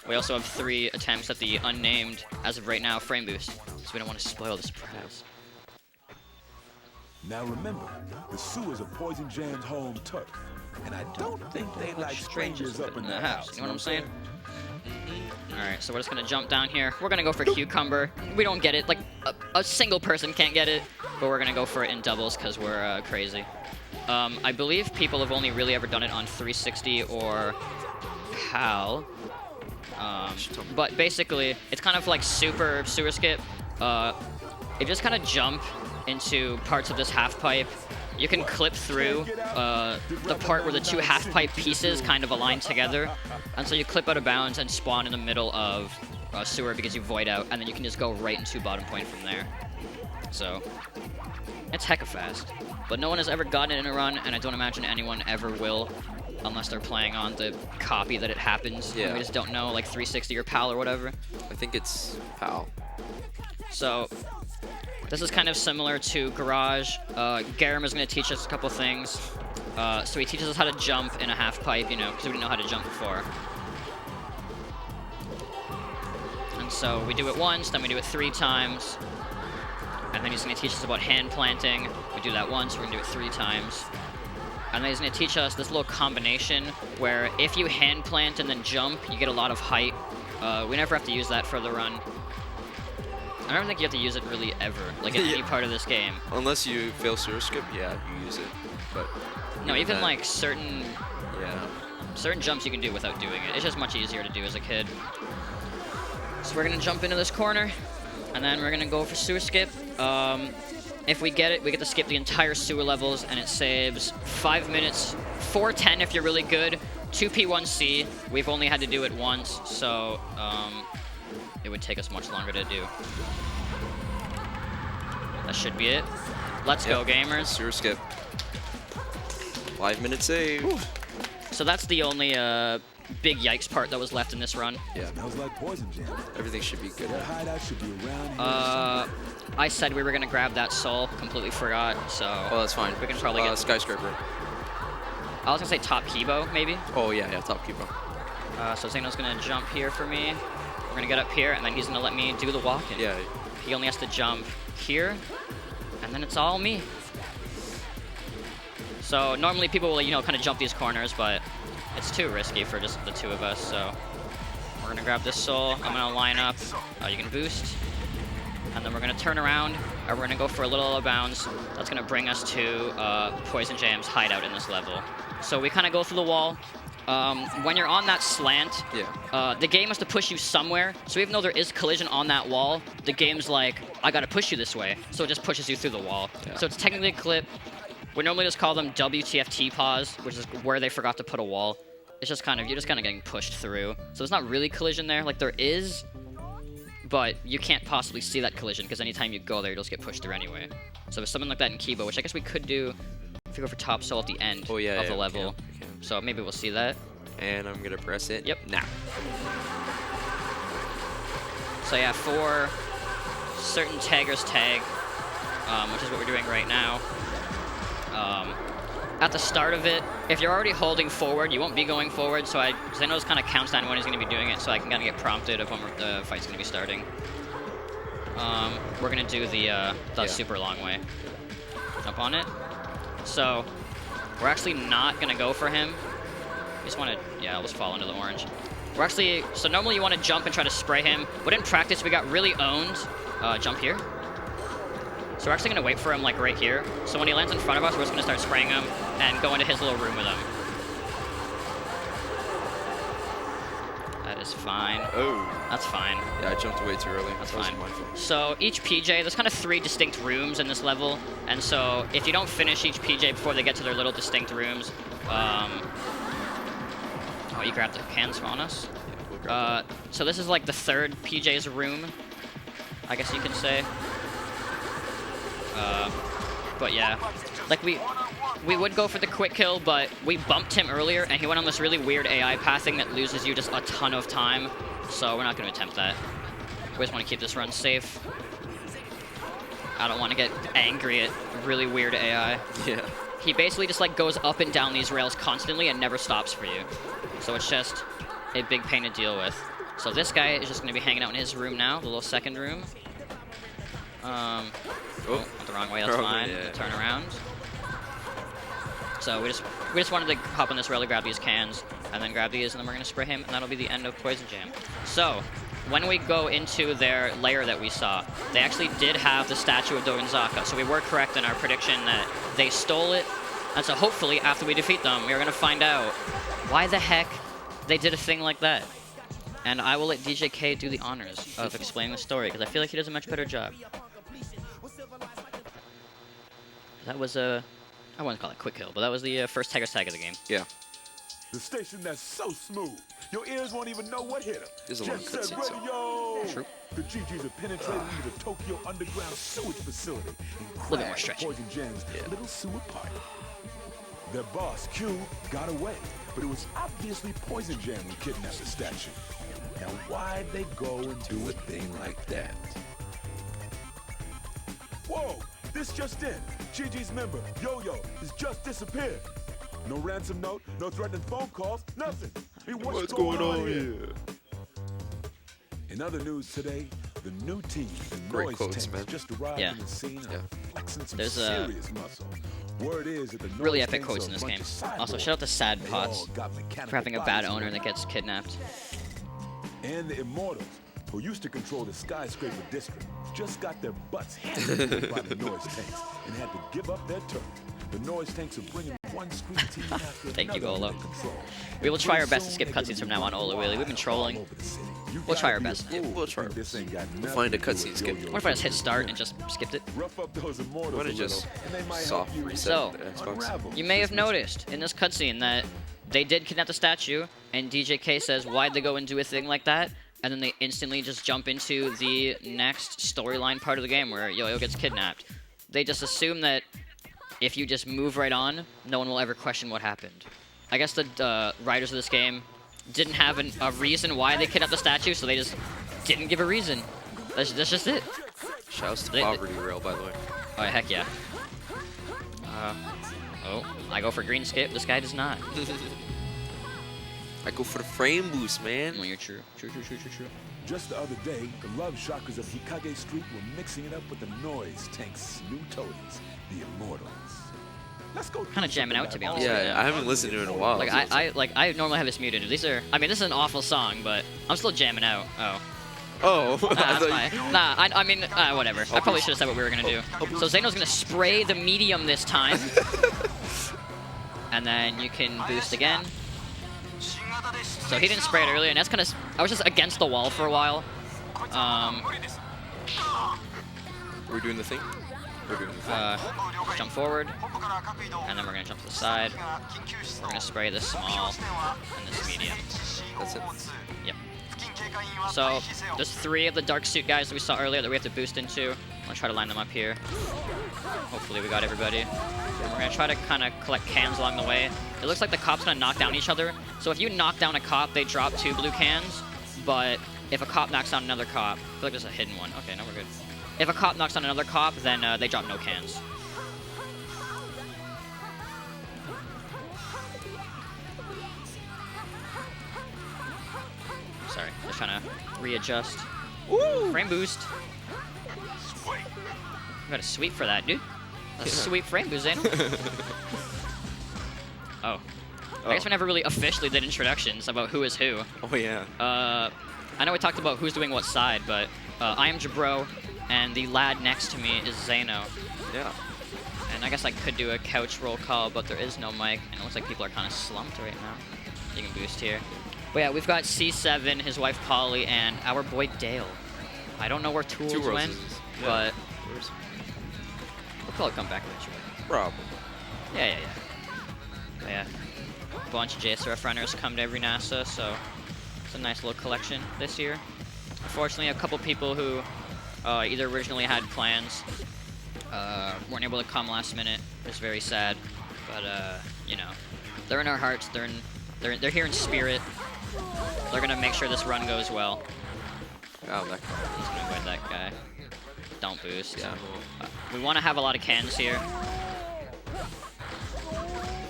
We also have 3 attempts at the unnamed, as of right now, frame boost. So we don't want to spoil the surprise. Now remember, the sewers are Poison Jam's home turf, and I don't think they like strangers up in the house. You know what I'm saying? Alright, so we're just going to jump down here. We're going to go for Cucumber. We don't get it. Like, a single person can't get it, but we're going to go for it in doubles because we're crazy. I believe people have only really ever done it on 360 or PAL. But basically, it's kind of like super sewer skip. You just kind of jump into parts of this half pipe, you can clip through the part where the two half pipe pieces kind of align together. And so you clip out of bounds and spawn in the middle of a sewer because you void out, and then you can just go right into bottom point from there. So it's hecka fast. But no one has ever gotten it in a run, and I don't imagine anyone ever will, unless they're playing on the copy that it happens. Yeah. We just don't know, like 360 or PAL or whatever. I think it's PAL. So this is kind of similar to Garage. Garam is going to teach us a couple things. So he teaches us how to jump in a half pipe, you know, because we didn't know how to jump before. And so we do it once, then we do it 3 times. And then he's going to teach us about hand planting. We do that once, we're going to do it 3 times. And then he's going to teach us this little combination where if you hand plant and then jump, you get a lot of height. We never have to use that for the run. I don't think you have to use it really ever, like in any part of this game. Unless you fail sewer skip, yeah, you use it. But no, even like certain jumps you can do without doing it. It's just much easier to do as a kid. So we're gonna jump into this corner, and then we're gonna go for sewer skip. If we get it, we get to skip the entire sewer levels, and it saves 5 minutes, 4:10 if you're really good, 2P1C. We've only had to do it once, so it would take us much longer to do. That should be it. Let's go, gamers. Sewer skip. 5-minute save. Whew. So that's the only big yikes part that was left in this run. Yeah. Smells like poison jam. Everything should be good. That hideout should be around here. I said we were gonna grab that soul, completely forgot, so Oh, that's fine. we can probably get skyscraper. I was gonna say top Kibo, maybe. Oh yeah, top keeper. So Xano's gonna jump here for me. We're gonna get up here, and then he's gonna let me do the walk-in. Yeah. He only has to jump here, and then it's all me. So normally people will, you know, kind of jump these corners, but it's too risky for just the 2 of us. So we're gonna grab this soul. I'm gonna line up. You can boost, and then we're gonna turn around, and we're gonna go for a little out of bounds. That's gonna bring us to Poison Jam's hideout in this level. So we kind of go through the wall. When you're on that slant, the game has to push you somewhere. So even though there is collision on that wall, the game's like, I gotta push you this way. So it just pushes you through the wall. Yeah. So it's technically a clip. We normally just call them WTFT pause, which is where they forgot to put a wall. It's just kind of, you're just kind of getting pushed through. So there's not really collision there. Like there is, but you can't possibly see that collision because anytime you go there, you'll just get pushed through anyway. So there's something like that in Kibo, which I guess we could do if we go for top soul at the end of the level. We can. So maybe we'll see that. And I'm gonna press it. Yep. Now. So yeah, for certain taggers tag, which is what we're doing right now. At the start of it, if you're already holding forward, you won't be going forward. So Xano's kind of counts down when he's going to be doing it, so I can kind of get prompted of when the fight's going to be starting. We're going to do the super long way. Jump on it. So we're actually not going to go for him. I just want to, I'll just fall into the orange. We're actually, so normally you want to jump and try to spray him, but in practice we got really owned. Jump here. So we're actually going to wait for him like right here. So when he lands in front of us, we're just going to start spraying him and go into his little room with him. That is fine. Oh. That's fine. Yeah, I jumped way too early. That's that fine. My fault. So each PJ, there's kind of 3 distinct rooms in this level. And so if you don't finish each PJ before they get to their little distinct rooms, oh, you grabbed the cans on us? Yeah, we'll grab that. So this is like the 3rd PJ's room, I guess you can say. But yeah, like we would go for the quick kill, but we bumped him earlier, and he went on this really weird AI pathing that loses you just a ton of time. So we're not going to attempt that. We just want to keep this run safe. I don't want to get angry at really weird AI. Yeah. He basically just like goes up and down these rails constantly and never stops for you. So it's just a big pain to deal with. So this guy is just going to be hanging out in his room now, the little 2nd room. Oh, went the wrong way, that's fine. Yeah. Turn around. So we just wanted to hop on this rail to grab these cans, and then grab these, and then we're going to spray him, and that'll be the end of Poison Jam. So, when we go into their lair that we saw, they actually did have the statue of Dogonzaka, so we were correct in our prediction that they stole it, and so hopefully, after we defeat them, we are going to find out why the heck they did a thing like that. And I will let DJK do the honors of explaining the story, because I feel like he does a much better job. That was a, I wouldn't call it quick kill, but that was the first Tiger's Tag of the game. Yeah. The station that's so smooth, your ears won't even know what hit them. There's a lot of Jet Set cutscenes. Radio! True. The GGs have penetrated into the Tokyo underground sewage facility and A little bit more crashed stretchy. Poison Jam's little sewer pipe. Their boss, Q, got away, but it was obviously Poison Jam who kidnapped the statue. Now why'd they go and do a thing like that? Whoa! This just in. GG's member, Yo-Yo, has just disappeared. No ransom note, no threatening phone calls, nothing. Hey, what's going on here? In other news today, the new team, the Great Noise quotes, Tanks, man. just arrived Yeah. on the scene and Yeah. flexing some There's a serious muscle. Word is that the Really Noise epic Tanks quotes are in a this bunch game. of cyborgs. Also, shout out to Sad They Pots all got mechanical for having a bad bodies owner and that gets kidnapped. And the Immortals, who used to control the Skyscraper District, just got their butts handed to them by the Noise Tanks and had to give up their turf. The Noise Tanks are bringing one street team after Thank you, another Olo. under control. We will try our best to Soon, skip they're gonna cutscenes from be now on, Olo, really. We've been trolling. all over the city. You We'll try gotta our be a best. fool We'll to try. think this ain't got We'll nothing find a to do cutscene with skip. Yo-Yo's What if I just hit original start plan? and just skipped it? Rough up those Immortals I'm gonna a little, just and they might soft help you reset So, the Xbox. unravel You may this have noticed in this cutscene that they did kidnap the statue, and DJK says, why'd they go and do a thing like that? And then they instantly just jump into the next storyline part of the game where Yo-Yo gets kidnapped. They just assume that if you just move right on, no one will ever question what happened. I guess the writers of this game didn't have a reason why they kidnapped the statue, so they just didn't give a reason. That's just it. Shouts to They- Poverty Rail, by the way. Oh, heck yeah. Oh, I go for green skip. This guy does not. I go for the frame boost, man. Well, you're true. True. Just the other day, the love shockers of Hikage Street were mixing it up with the Noise Tank's new toadies, the Immortals. Let's go. Kinda jamming out, to be honest. Yeah, I haven't listened to it in a while. Like I normally have this muted. These are. I mean, this is an awful song, but I'm still jamming out. Oh. Oh, Nah, I that's thought fine. Nah, I mean, whatever. I probably should have said what we were gonna do. So Xano's gonna spray the medium this time, and then you can boost again. So he didn't spray it earlier, and that's kind of. I was just against the wall for a while. We're doing the thing. We're doing the thing. Jump forward, and then we're gonna jump to the side. We're gonna spray this small and this medium. That's it. Yep. So there's 3 of the dark suit guys that we saw earlier that we have to boost into. I'm gonna try to line them up here. Hopefully we got everybody. And we're gonna try to kind of collect cans along the way. It looks like the cop's gonna knock down each other. So if you knock down a cop, they drop 2 blue cans. But if a cop knocks down another cop, I feel like there's a hidden one. Okay, no, we're good. If a cop knocks down another cop, then they drop no cans. Sorry, just trying to readjust. Ooh! Frame boost. You got a sweep for that, dude. A sweep frame boost, Xano. Oh. I guess we never really officially did introductions about who is who. Oh yeah. I know we talked about who's doing what side, but I am Jabro, and the lad next to me is Xano. Yeah. And I guess I could do a couch roll call, but there is no mic, and it looks like people are kind of slumped right now. You can boost here. But yeah, we've got C7, his wife Polly, and our boy Dale. I don't know where Tools Two went, roses. but Where's- we'll probably come back eventually. Probably. Yeah. But yeah. A bunch of JSRF runners come to every NASA, so it's a nice little collection this year. Unfortunately, a couple people who either originally had plans weren't able to come last minute. It's very sad, but you know, they're in our hearts. They're here in spirit. They're gonna make sure this run goes well. Oh, that guy. He's gonna avoid that guy. Don't boost. Yeah. We want to have a lot of cans here.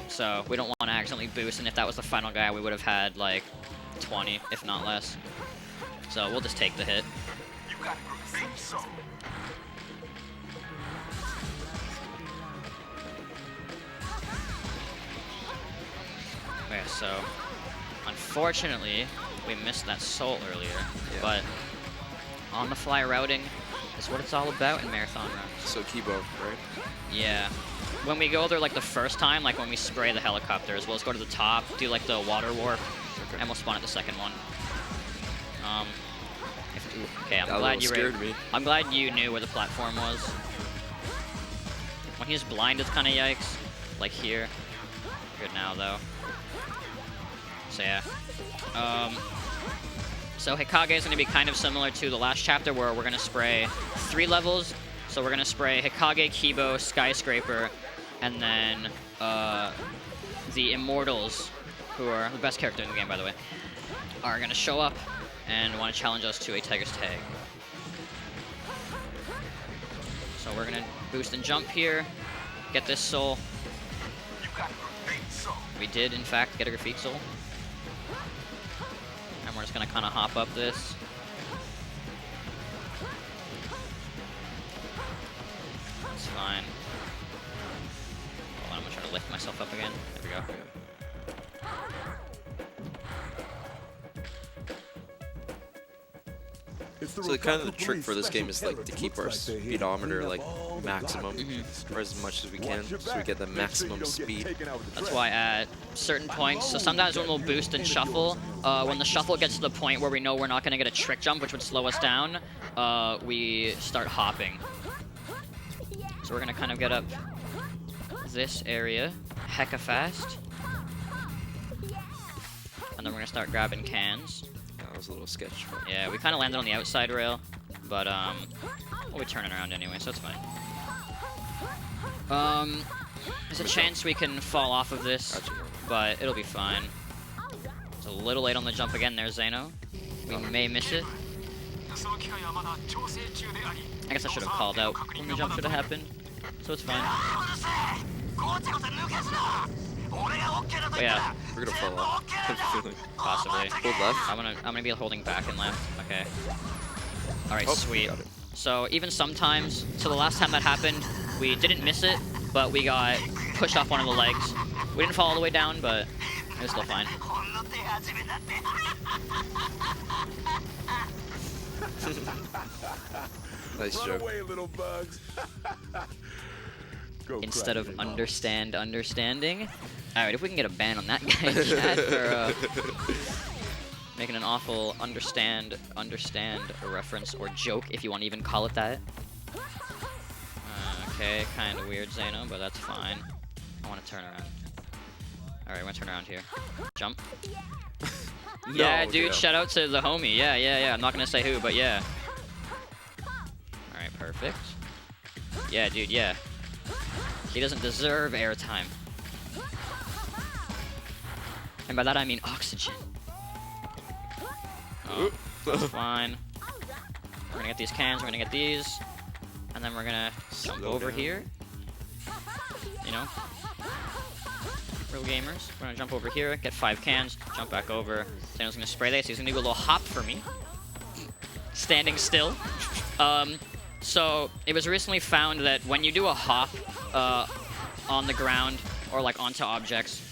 So we don't want to accidentally boost, and if that was the final guy, we would have had like 20, if not less. So we'll just take the hit. Okay, so unfortunately, we missed that soul earlier, but on-the-fly routing is what it's all about in marathon runs. So Kibo, right? Yeah. When we go there like the first time, like when we spray the helicopters, we'll just go to the top, do like the water warp, and we'll spawn at the second one. Okay, I'm That glad you scared me. I'm glad you knew where the platform was. When he's blind, it's kind of yikes. Like here. Good now, though. So yeah. So Hikage is going to be kind of similar to the last chapter where we're going to spray 3 levels. So we're going to spray Hikage, Kibo, Skyscraper, and then the Immortals, who are the best character in the game, by the way, are going to show up and want to challenge us to a Tiger's Tag. So we're going to boost and jump here, get this soul. We did, in fact, get a Grafik soul. And we're just going to kind of hop up this. It's fine. Hold on, I'm trying to lift myself up again. There we go. So kind of the trick for this game is like to keep our speedometer like maximum or as much as we can, so we get the maximum speed. That's why at certain points, so sometimes when we'll boost and shuffle, when the shuffle gets to the point where we know we're not going to get a trick jump, which would slow us down, we start hopping. So we're going to kind of get up this area hecka fast. And then we're going to start grabbing cans. That was a little sketch. Yeah, we kind of landed on the outside rail, but we'll be turning around anyway, so it's fine. There's a chance we can fall off of this, but it'll be fine. It's a little late on the jump again there, Xano. We may miss it. I guess I should have called out when the jump should have happened, so it's fine. But yeah, we're gonna fall off. Possibly. Hold left. I'm gonna be holding back and left. Okay. All right, Oh, sweet. got it. So even sometimes, so the last time that happened, we didn't miss it, but we got pushed off one of the legs. We didn't fall all the way down, but it was still fine. Nice Run joke. away, little bugs. Instead of understanding. All right, if we can get a ban on that guy in chat for making an awful understand reference or joke, if you want to even call it that. Okay, kind of weird, Xano, but that's fine. I want to turn around. All right, I want to turn around here. Jump. Yeah, dude, yeah. shout out to the homie. Yeah. I'm not going to say who, but yeah. All right, perfect. Yeah, dude, yeah. He doesn't deserve airtime. And by that I mean oxygen. Oh, that's fine. We're gonna get these cans, we're gonna get these. And then we're gonna jump over here. You know? Real gamers. We're gonna jump over here, get 5 cans, jump back over. Xano's gonna spray this, he's gonna do a little hop for me. Standing still. So, it was recently found that when you do a hop on the ground or like onto objects,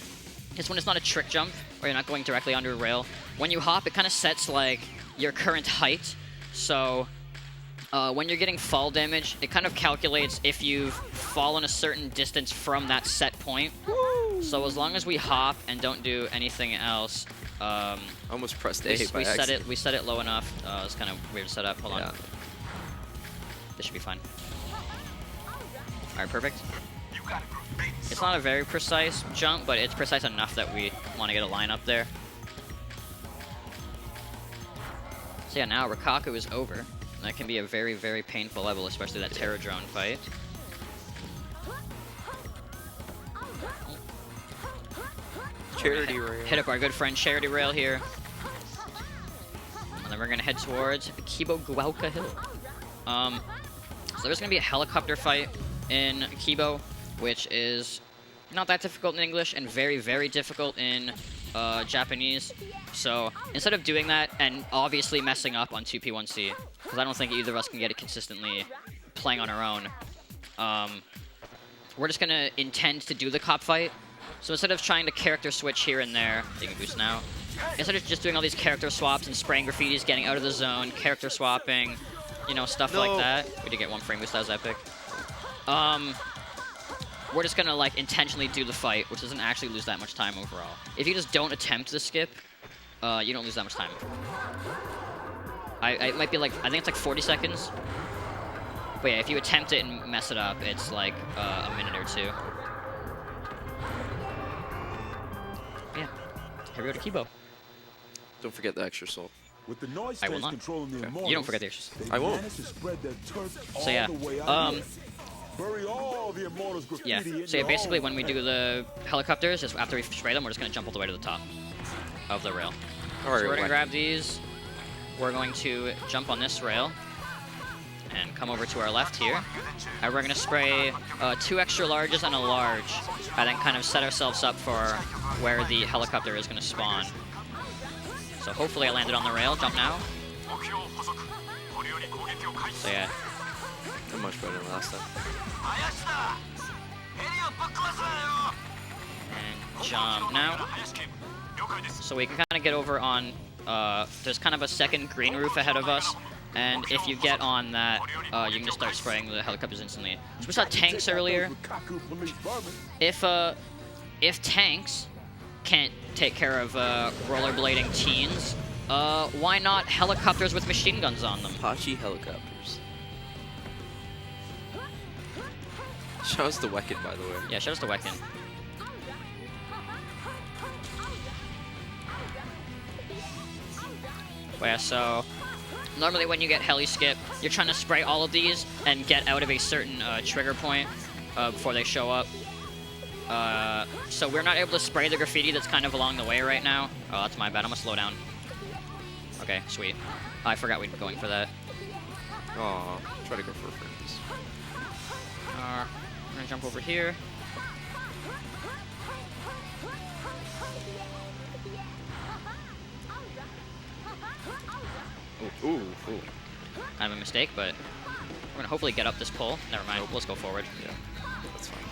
it's when it's not a trick jump or you're not going directly under a rail. When you hop, it kind of sets like your current height. So, when you're getting fall damage, it kind of calculates if you've fallen a certain distance from that set point. Woo! So as long as we hop and don't do anything else, Almost pressed A by accident. we set it low enough. It's kind of weird setup. Hold on. This should be fine. Alright, perfect. It's not a very precise jump, but it's precise enough that we want to get a line up there. So yeah, now Rikaku is over. That can be a very, very painful level, especially that Terror Drone fight. Charity rail. Hit up our good friend Charity Rail here. And then we're going to head towards Kibo Guauka Hill. So there's going to be a helicopter fight in Kibo, which is not that difficult in English and very, very difficult in Japanese. So instead of doing that and obviously messing up on 2P1C, because I don't think either of us can get it consistently playing on our own, we're just going to intend to do the cop fight. So instead of trying to character switch here and there, you can boost now. Instead of just doing all these character swaps and spraying graffitis, getting out of the zone, character swapping, you know, stuff like that. We did get 1 frame boost, that was epic. We're just gonna like intentionally do the fight, which doesn't actually lose that much time overall. If you just don't attempt the skip, you don't lose that much time. It might be like, I think it's like 40 seconds. But yeah, if you attempt it and mess it up, it's like a minute or two. Yeah. Here we go to Kibo. Don't forget the extra soul. With the noise I will not. controlling the You don't forget the extra soul. I won't. So yeah. Bury all the Immortals graffiti Yeah. in So yeah, your basically home. when we do the helicopters, just after we spray them, we're just gonna jump all the way to the top of the rail. All right, So we're gonna grab these. We're going to jump on this rail and come over to our left here. And we're gonna spray 2 extra larges and a large, and then kind of set ourselves up for where the helicopter is gonna spawn. So hopefully I landed on the rail. Jump now. So yeah. Much better than last time. And jump now. So we can kind of get over on, there's kind of a second green roof ahead of us, and if you get on that, you can just start spraying the helicopters instantly. So we saw tanks earlier. If tanks can't take care of rollerblading teens, why not helicopters with machine guns on them? Apache helicopters. Shouts to Wecken, by the way. Yeah, shout out to Wecken. But yeah, so normally when you get heli skip, you're trying to spray all of these and get out of a certain trigger point before they show up. So we're not able to spray the graffiti that's kind of along the way right now. Oh, that's my bad. I'm gonna slow down. Okay, sweet. I forgot we'd be going for that. Aw, try to go for friends. We're gonna jump over here. Ooh. Kind of a mistake, but we're gonna hopefully get up this pole. Never mind. Let's go forward. Yeah, that's fine.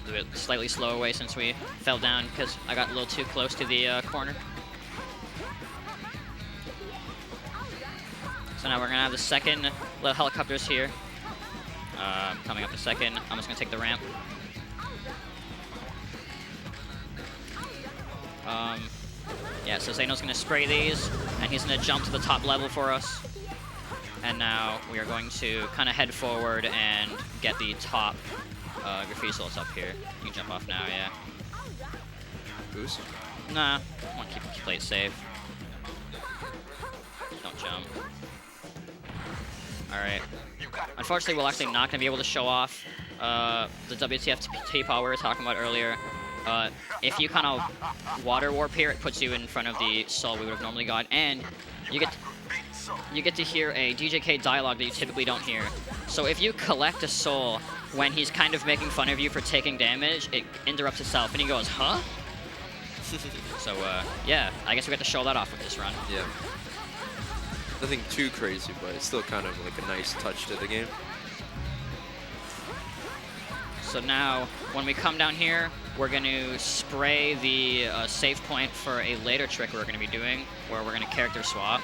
Do it slightly slower way since we fell down because I got a little too close to the corner. So now we're gonna have the second little helicopters here. Coming up a second. I'm just gonna take the ramp. Yeah, so Xano's gonna spray these, and he's gonna jump to the top level for us. And now we are going to kind of head forward and get the top graffiti souls up here. You can jump off now, yeah. Boost? Nah, I want to play it safe. Don't jump. Alright. Unfortunately, we're actually not going to be able to show off the WTF power we were talking about earlier. If you kind of water warp here, it puts you in front of the soul we would have normally got, and you get to hear a DJK dialogue that you typically don't hear. So if you collect a soul when he's kind of making fun of you for taking damage, it interrupts itself, and he goes, huh? So, yeah, I guess we got to show that off with this run. Yeah. Nothing too crazy, but it's still kind of like a nice touch to the game. So now, when we come down here, we're going to spray the save point for a later trick we're going to be doing, where we're going to character swap.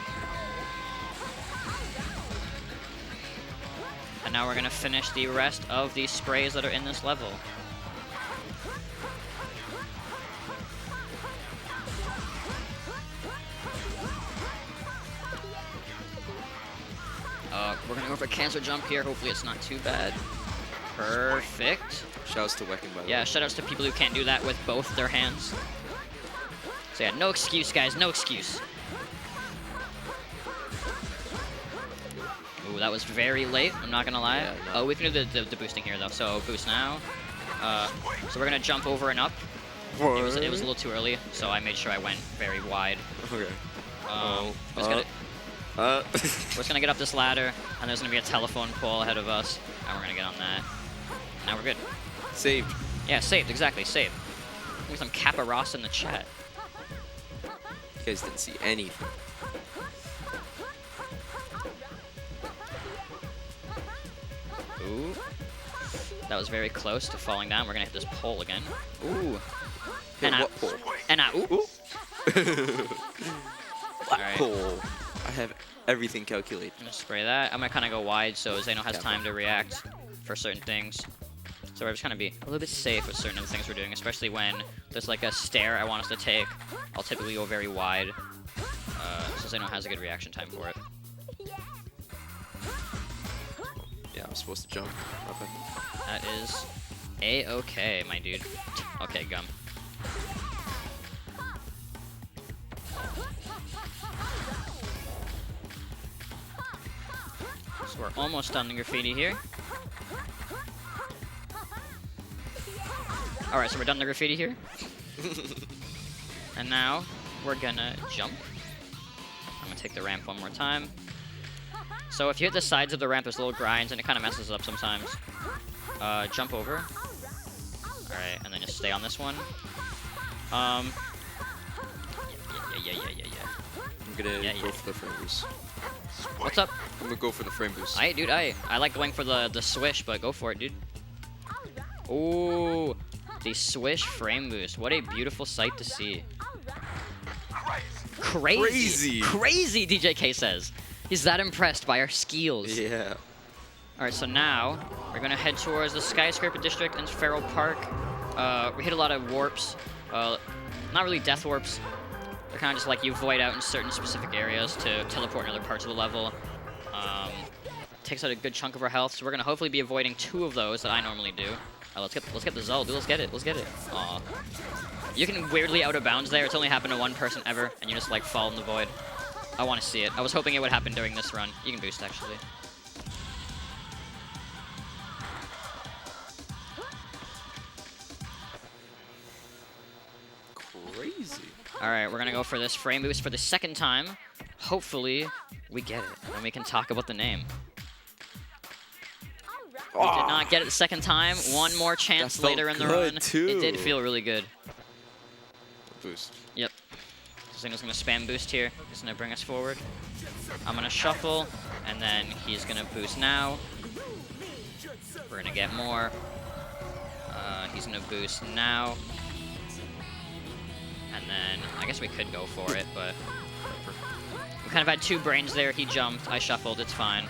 And now we're going to finish the rest of the sprays that are in this level. We're going to go for a cancer jump here. Hopefully it's not too bad. Perfect. Shouts to Wecken, by the way. Yeah, shoutouts to people who can't do that with both their hands. So yeah, no excuse, guys. No excuse. Ooh, that was very late. I'm not gonna lie. Yeah, no. Oh, we can do the boosting here though. So boost now. So we're gonna jump over and up. It was a little too early, so I made sure I went very wide. Okay. We're just gonna get up this ladder, and there's gonna be a telephone pole ahead of us, and we're gonna get on that. Now we're good. Saved. Yeah, saved. Exactly, saved. With some Kappa Ross in the chat. You guys didn't see anything. Ooh. That was very close to falling down. We're gonna hit this pole again. Ooh. Hit And what pole? And ooh. What Alright. pole? I have everything calculated. I'm gonna spray that. I'm gonna kind of go wide so Xano has time to react for certain things. So we're just gonna be a little bit safe with certain of the things we're doing, especially when there's like a stair I want us to take. I'll typically go very wide, so Xano has a good reaction time for it. supposed to jump. Okay. That is A-okay, my dude. Okay, Gum. So we're almost done the graffiti here. Alright, so we're done the graffiti here. And now we're gonna jump. I'm gonna take the ramp one more time. So if you hit the sides of the ramp, there's little grinds and it kind of messes up sometimes. Jump over. Alright, and then just stay on this one. Yeah. I'm gonna go for the frame boost. What's up? I'm gonna go for the frame boost. Aye, dude, aye. I like going for the swish, but go for it, dude. Ooh, the swish frame boost. What a beautiful sight to see. Crazy, DJK says. He's that impressed by our skills. Yeah. Alright, so now we're gonna head towards the Skyscraper District in Feral Park. We hit a lot of warps. Not really death warps. They're kind of just like you void out in certain specific areas to teleport in other parts of the level. Takes out a good chunk of our health, so we're gonna hopefully be avoiding 2 of those that I normally do. Let's get the Zul, dude. Let's get it. Aw. You can weirdly out of bounds there. It's only happened to one person ever, and you just like fall in the void. I want to see it. I was hoping it would happen during this run. You can boost actually. Crazy. Alright, we're gonna go for this frame boost for the 2nd time. Hopefully, we get it, and we can talk about the name. We did not get it the 2nd time. One more chance later in the run. Too. It did feel really good. Boost. Yep. Xano's gonna spam boost here. He's gonna bring us forward. I'm gonna shuffle, and then he's gonna boost now. We're gonna get more. He's gonna boost now. And then, I guess we could go for it, but we kind of had 2 brains there. He jumped, I shuffled, it's fine.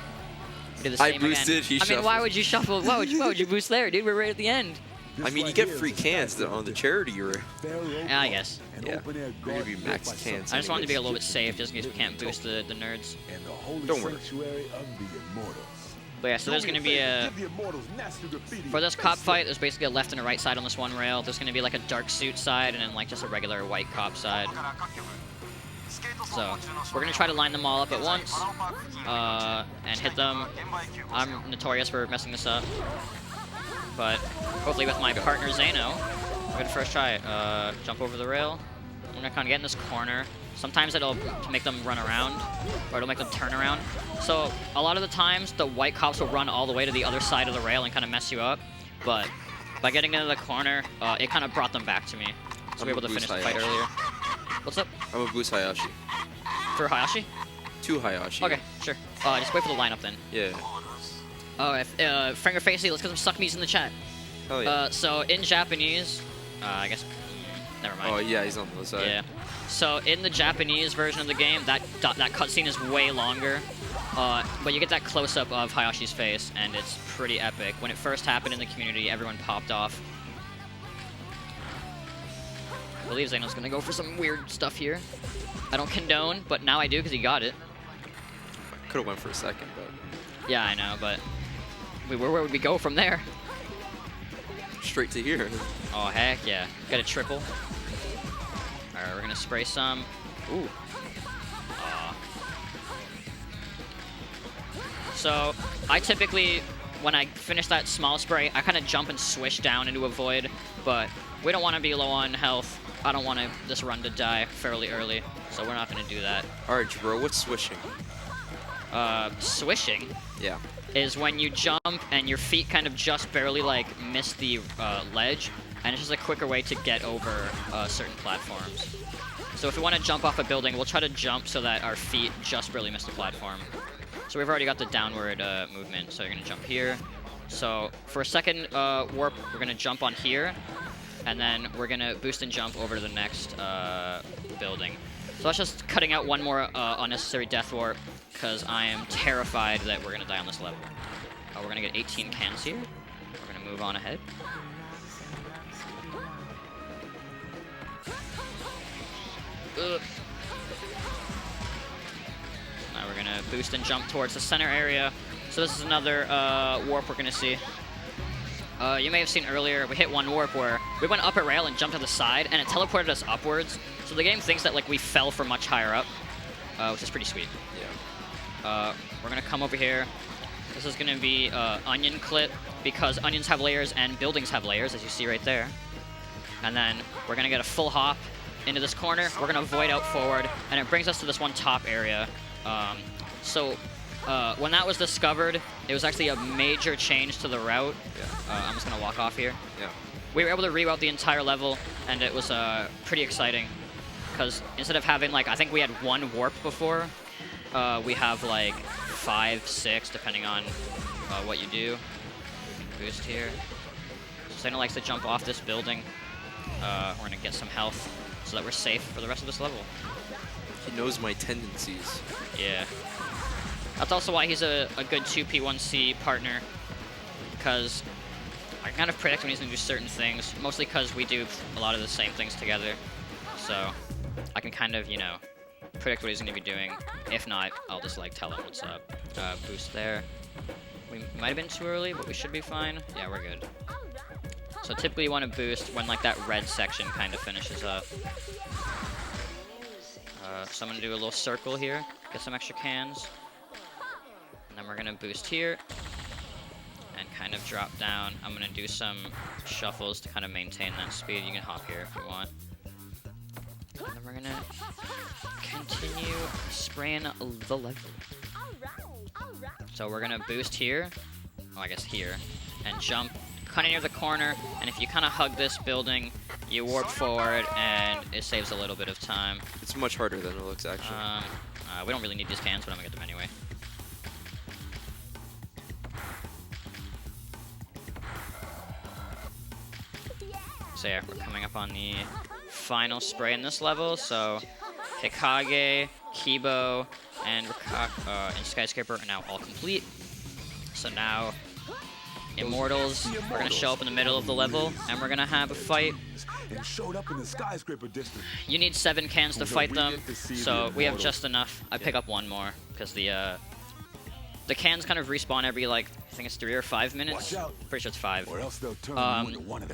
We did the same I boosted, again. he I mean, shuffled. why would you shuffle? Why would you boost there, dude? We're right at the end. I mean, you get free cans on the charity or Yeah, I guess. yeah. We're gonna be max cans. I just wanted to be a little bit safe, just in case we can't boost the nerds. Don't worry. But yeah, so there's going to be a... For this cop fight, there's basically a left and a right side on this one rail. There's going to be like a dark suit side and then like just a regular white cop side. So, we're going to try to line them all up at once and hit them. I'm notorious for messing this up. But hopefully with my partner Xano, we're going to first try it. Jump over the rail. I'm going to kind of get in this corner. Sometimes it'll make them run around, or it'll make them turn around. So a lot of the times, the white cops will run all the way to the other side of the rail and kind of mess you up. But by getting into the corner, it kind of brought them back to me. So we were able to finish the fight earlier. What's up? I'm a boost Hayashi. For Hayashi? 2 Hayashi. Okay, sure. Just wait for the lineup then. Yeah. Oh, Finger Facey, let's get some suck me's in the chat. Hell yeah. So in Japanese, I guess, never mind. Oh yeah, he's on the other side. Yeah. So in the Japanese version of the game, that cutscene is way longer, but you get that close-up of Hayashi's face, and it's pretty epic. When it first happened in the community, everyone popped off. I believe Xano's gonna go for some weird stuff here. I don't condone, but now I do because he got it. Could have went for a second, but Yeah, I know, but where would we go from there? straight to here. Oh, heck yeah. Got a triple. Alright, we're gonna spray some. Ooh. So, I typically, when I finish that small spray, I kind of jump and swish down into a void, but we don't want to be low on health. I don't want this run to die fairly early, so we're not going to do that. Alright, Jabro, what's swishing? Swishing Yeah. is when you jump and your feet kind of just barely like miss the ledge, and it's just a quicker way to get over certain platforms. So if we want to jump off a building, we'll try to jump so that our feet just barely miss the platform. So we've already got the downward movement, so you're going to jump here. So for a second warp, we're going to jump on here, and then we're going to boost and jump over to the next building. So that's just cutting out one more unnecessary death warp, because I am terrified that we're going to die on this level. We're going to get 18 cans here. We're going to move on ahead. Ugh. Now we're going to boost and jump towards the center area. So this is another warp we're going to see. You may have seen earlier, we hit one warp where we went up a rail and jumped to the side, and it teleported us upwards. So the game thinks that like we fell from much higher up, which is pretty sweet. Yeah. We're going to come over here. This is going to be onion clip, because onions have layers and buildings have layers, as you see right there. And then we're going to get a full hop into this corner. We're going to void out forward, and it brings us to this one top area. When that was discovered, it was actually a major change to the route. Yeah. I'm just going to walk off here. Yeah. We were able to reroute the entire level, and it was pretty exciting. Because instead of having, like, I think we had one warp before, we have, like, 5, 6, depending on what you do. Boost here. Xano likes to jump off this building. We're going to get some health so that we're safe for the rest of this level. He knows my tendencies. Yeah. That's also why he's a good 2P1C partner, because I kind of predict when he's going to do certain things, mostly because we do a lot of the same things together. So I can kind of, you know, predict what he's going to be doing. If not, I'll just like tell him what's up. Boost there. We might have been too early, but we should be fine. Yeah, we're good. So typically you want to boost when like that red section kind of finishes up. So I'm going to do a little circle here, get some extra cans. And then we're going to boost here and kind of drop down. I'm going to do some shuffles to kind of maintain that speed. You can hop here if you want. And then we're going to continue spraying the level. So we're going to boost here, oh, I guess here, and jump kind of near the corner. And if you kind of hug this building, you warp forward, and it saves a little bit of time. It's much harder than it looks, actually. We don't really need these cans, but I'm going to get them anyway. So yeah, we're coming up on the final spray in this level. So Hikage, Kibo, and Skyscraper are now all complete. So now Immortals are going to show up in the middle of the level, and we're going to have a fight. You need 7 cans to fight them, so we have just enough. I pick up one more, because the cans kind of respawn every, like, I think it's 3 or 5 minutes. Pretty sure it's 5.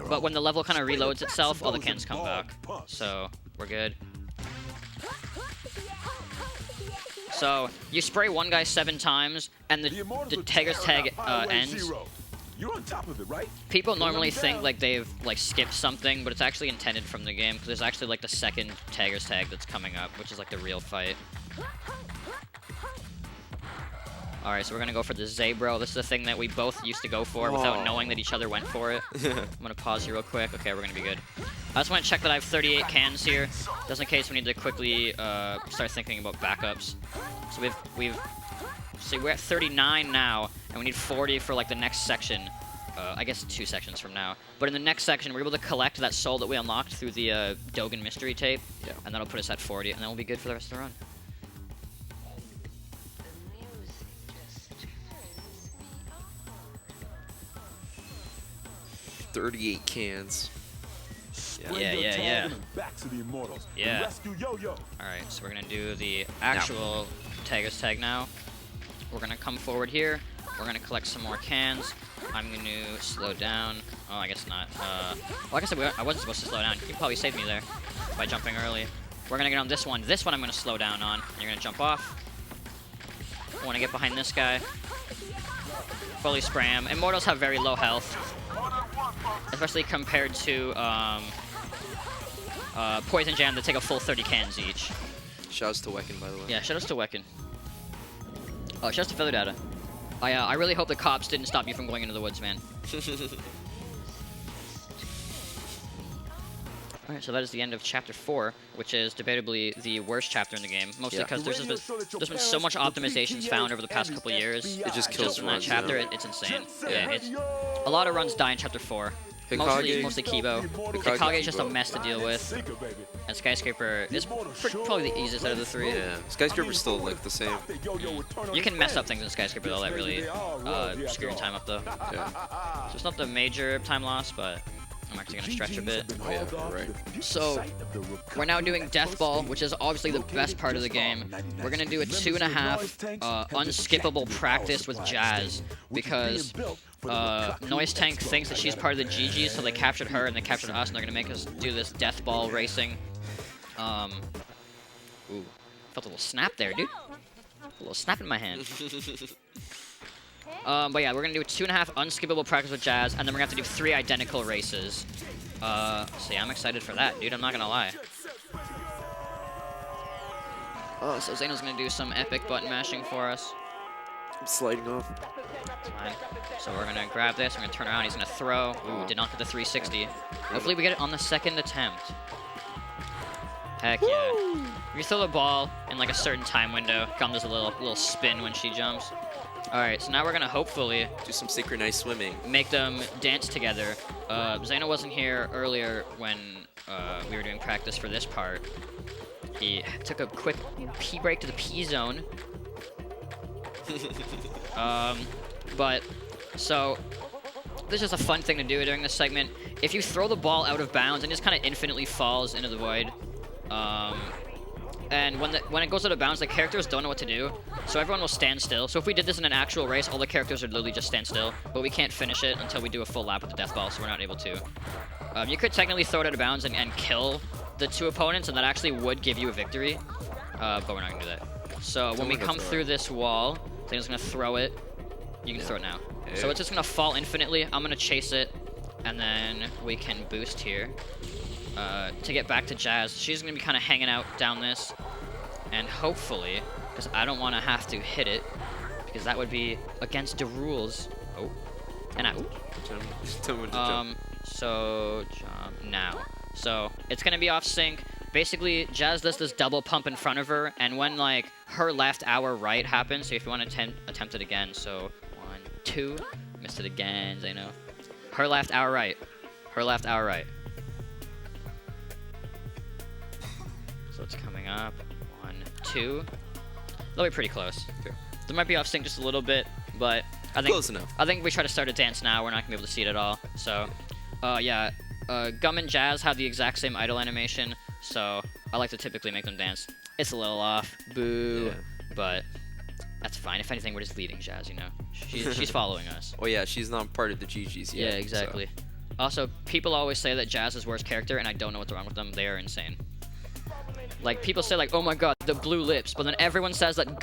But when the level kind of reloads itself, all the cans come back. So we're good. So you spray one guy 7 times, and the Tagger's tag ends. You're on top of it, right? People normally think like they've like skipped something, but it's actually intended from the game, because there's actually like the second Tagger's tag that's coming up, which is like the real fight. Alright, so we're gonna go for the Jabro. This is the thing that we both used to go for without knowing that each other went for it. I'm gonna pause here real quick. Okay, we're gonna be good. I just want to check that I have 38 cans here, just in case we need to quickly start thinking about backups. So we're at 39 now, and we need 40 for like the next section. I guess 2 sections from now. But in the next section, we're able to collect that soul that we unlocked through the Dogen mystery tape, and that'll put us at 40, and then we'll be good for the rest of the run. $38 cans. Yeah. Back to the Immortals. Yeah. Rescue Yo-Yo. Alright, so we're gonna do the actual Tagger's tag now. We're gonna come forward here. We're gonna collect some more cans. I'm gonna slow down. Oh, I guess not. Well, like I said, I wasn't supposed to slow down. You probably saved me there by jumping early. We're gonna get on this one. This one I'm gonna slow down on. You're gonna jump off. I wanna get behind this guy. Fully spray him. Immortals have very low health, especially compared to Poison Jam that take a full 30 cans each. Shouts to Wecken, by the way. Yeah, shoutouts to Wecken. Oh, shouts to Feather Data. I really hope the cops didn't stop you from going into the woods, man. Alright, so that is the end of Chapter 4, which is debatably the worst chapter in the game. Mostly because there's been so much optimizations found over the past couple years. It just kills in that runs, chapter. you know? It's insane. Yeah, a lot of runs die in Chapter 4. Mostly Kibo. Hikage is just a mess to deal with. And Skyscraper is probably the easiest out of the 3. Yeah, Skyscraper's still like the same. You can mess up things in Skyscraper though, that really screw your time up though. Yeah. So it's not the major time loss, but I'm actually going to stretch a bit. Oh yeah, right. So, we're now doing Death Ball, which is obviously the best part of the game. We're going to do a 2.5 unskippable practice with Jazz, because Noise Tank thinks that she's part of the GG, so they captured her and they captured us, and they're going to make us do this Death Ball racing. Ooh, felt a little snap there, dude. A little snap in my hand. But yeah, we're going to do a 2.5 unskippable practice with Jazz, and then we're going to have to do 3 identical races. So yeah, I'm excited for that, dude. I'm not going to lie. Oh, so Xano's going to do some epic button mashing for us. I'm sliding off. That's fine. So we're going to grab this, we're going to turn around, he's going to throw. Ooh, did not get the 360. Hopefully we get it on the 2nd attempt. Heck yeah. If you throw the ball in like a certain time window, Gum does a little spin when she jumps. Alright, so now we're gonna hopefully do some synchronized swimming. Make them dance together. Xano wasn't here earlier when we were doing practice for this part. He took a quick pee break to the pee zone. But, so, this is just a fun thing to do during this segment. If you throw the ball out of bounds, it just kind of infinitely falls into the void. And when it goes out of bounds, the characters don't know what to do, so everyone will stand still. So if we did this in an actual race, all the characters would literally just stand still, but we can't finish it until we do a full lap with the death ball, so we're not able to. You could technically throw it out of bounds and kill the 2 opponents, and that actually would give you a victory, but we're not going to do that. So when we come through this wall, Xano's going to throw it. You can throw it now. Yeah. So it's just going to fall infinitely. I'm going to chase it, and then we can boost here. To get back to Jazz, she's going to be kind of hanging out down this, and hopefully, because I don't want to have to hit it, because that would be against the rules. Oh, and I, so jump now. So it's going to be off sync. Basically, Jazz does this double pump in front of her, and when like her left, our right happens, so if you want to attempt it again, so 1, 2, missed it again, Xano. Her left, our right. Her left, our right. So it's coming up. 1, 2. They'll be pretty close. Okay. They might be off sync just a little bit, but I think close enough. I think we try to start a dance now. We're not gonna be able to see it at all. So, yeah. Gum and Jazz have the exact same idle animation, so I like to typically make them dance. It's a little off, boo, yeah. But that's fine. If anything, we're just leading Jazz. You know, she's following us. Oh yeah, she's not part of the GGs yet. Yeah, exactly. So. Also, people always say that Jazz is worst character, and I don't know what's wrong with them. They are insane. Like, people say, like, oh my god, the blue lips, but then everyone says that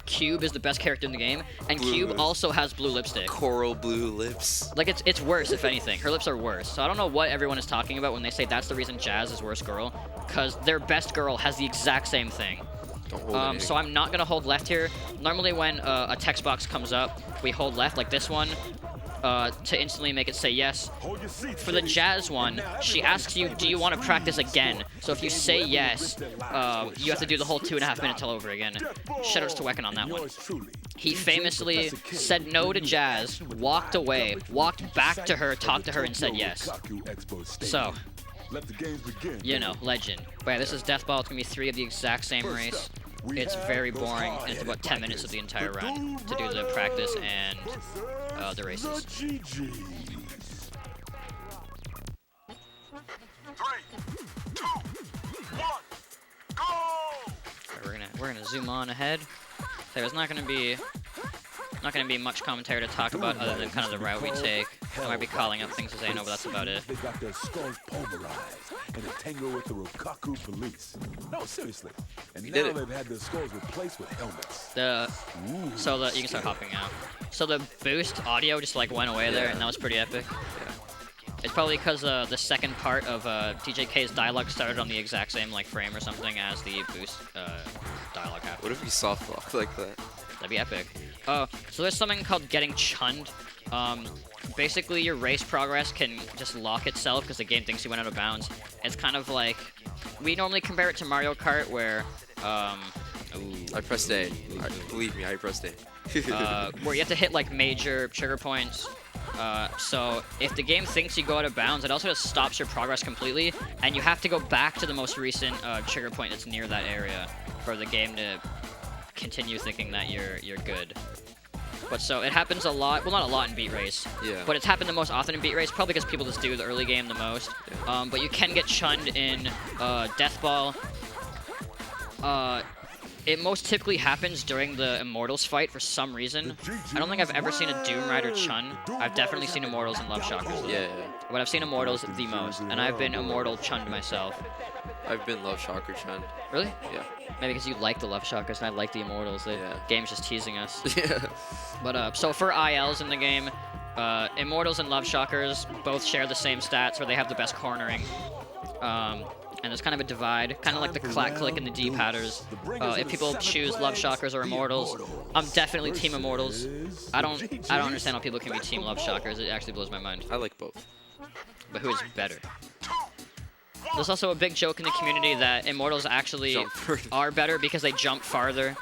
Cube is the best character in the game, and blue Cube lips. Also has blue lipstick. Coral blue lips. Like, it's worse, if anything. Her lips are worse. So I don't know what everyone is talking about when they say that's the reason Jazz is worst girl, because their best girl has the exact same thing. So I'm not going to hold left here. Normally when a text box comes up, we hold left, like this one, to instantly make it say yes. For the Jazz one, she asks you, do you want to practice again? So if you say yes, you have to do the whole 2.5 minutes all over again. Shoutouts to Wecken on that one. He famously said no to Jazz, walked away, walked back to her, talked to her, and said yes. So, you know, legend. But yeah, this is Death Ball. It's going to be 3 of the exact same race. It's very boring, and it's about 10 minutes of the entire run to do the practice and the races. 3, 2, 1, go! We're gonna zoom on ahead. There's not gonna be much commentary to talk about other than kind of the route we take. I might be calling up things as I know, but that's about it. They got their skulls pulverized in a tango with the Rokaku police. No, seriously. And now they've had their skulls replaced with helmets. You can start hopping out. So the boost audio just like went away there, and that was pretty epic. It's probably because the second part of TJK's dialogue started on the exact same like frame or something as the boost dialogue happened. What if we soft lock like that? That'd be epic. So there's something called getting chunned. Basically, your race progress can just lock itself because the game thinks you went out of bounds. It's kind of like, we normally compare it to Mario Kart where, I pressed A. Believe me, I pressed A. where you have to hit like major trigger points. So if the game thinks you go out of bounds, it also just stops your progress completely, and you have to go back to the most recent trigger point that's near that area for the game to continue thinking that you're good. But so it happens a lot. Well, not a lot in Beat Race. Yeah. But it's happened the most often in Beat Race, probably because people just do the early game the most. Yeah. But you can get chunned in Death Ball. It most typically happens during the Immortals fight for some reason. I don't think I've ever seen a Doom Rider chun. I've definitely seen Immortals and Love Shockers. Yeah. But I've seen Immortals the most, and I've been Immortal chunned myself. I've been Love Shocker Chun. Really? Yeah. Maybe because you like the Love Shockers and I like the Immortals. The game's just teasing us. Yeah. But so for ILs in the game, Immortals and Love Shockers both share the same stats where they have the best cornering. And there's kind of a divide, kind of like the clack click and the D-padders. If people choose Love Shockers or Immortals, I'm definitely Team Immortals. I don't understand how people can be Team Love Shockers. It actually blows my mind. I like both. But who is better? There's also a big joke in the community that Immortals actually are better because they jump farther.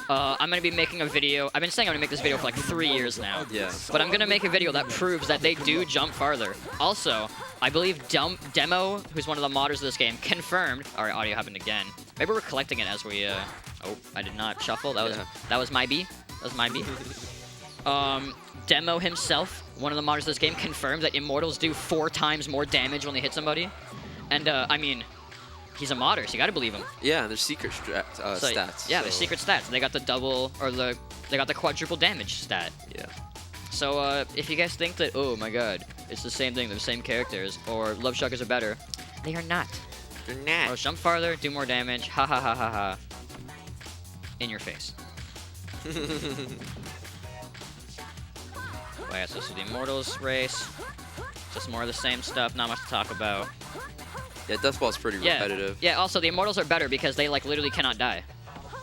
Yeah. I'm going to be making a video. I've been saying I'm going to make this video for like 3 years now. Yeah. But I'm going to make a video that proves that they do jump farther. Also, I believe Demo, who's one of the modders of this game, confirmed. All right, audio happened again. Maybe we're collecting it as we. Oh, I did not shuffle. That was my B. That was my B. Demo himself, one of the modders of this game, confirmed that Immortals do 4 times more damage when they hit somebody. And I mean, he's a modder, so you gotta believe him. Yeah, and there's secret stats. Yeah, there's secret stats. They got the double or they got the quadruple damage stat. Yeah. So if you guys think that, oh my god, it's the same thing, they're the same characters, or Love Shockers are better, they are not. They're not. Oh, jump farther, do more damage, ha ha ha ha ha. In your face. Well, yeah, so this is the Immortals race. Just more of the same stuff, not much to talk about. Yeah, Death Ball's pretty repetitive. Yeah, also the Immortals are better because they like literally cannot die.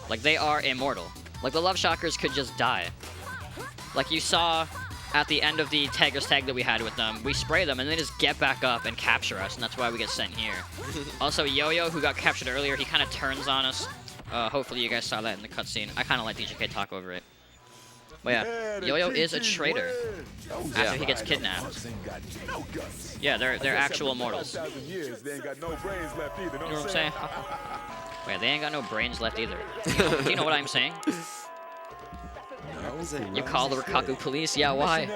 Like they are immortal. Like the Love Shockers could just die. Like you saw at the end of the Taggers tag that we had with them, we spray them and they just get back up and capture us, and that's why we get sent here. Also, Yo-Yo, who got captured earlier, he kind of turns on us. Hopefully you guys saw that in the cutscene. I kind of let DJK talk over it. But yeah, Yo-Yo is a traitor after he gets kidnapped. Yeah, they're actual immortals. You know what I'm saying? Wait, they ain't got no brains left either. Do you know what I'm saying? You call the Rikaku police? Yeah, why?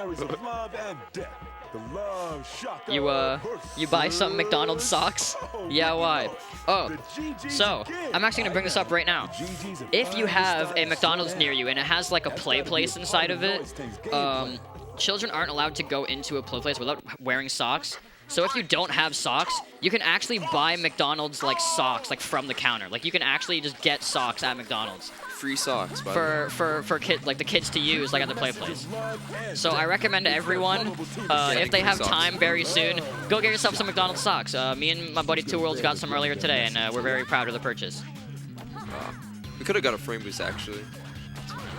You buy some McDonald's socks? Yeah, why? Oh, so, I'm actually gonna bring this up right now. If you have a McDonald's near you and it has like a play place inside of it, children aren't allowed to go into a play place without wearing socks. So if you don't have socks, you can actually buy McDonald's like socks like from the counter. Like you can actually just get socks at McDonald's. Free socks, by for kids, like the kids to use like at the play place. So I recommend to everyone, if they have time very soon, go get yourself some McDonald's socks. Me and my buddy Two Worlds got some earlier today, and we're very proud of the purchase. We could have got a frame boost actually.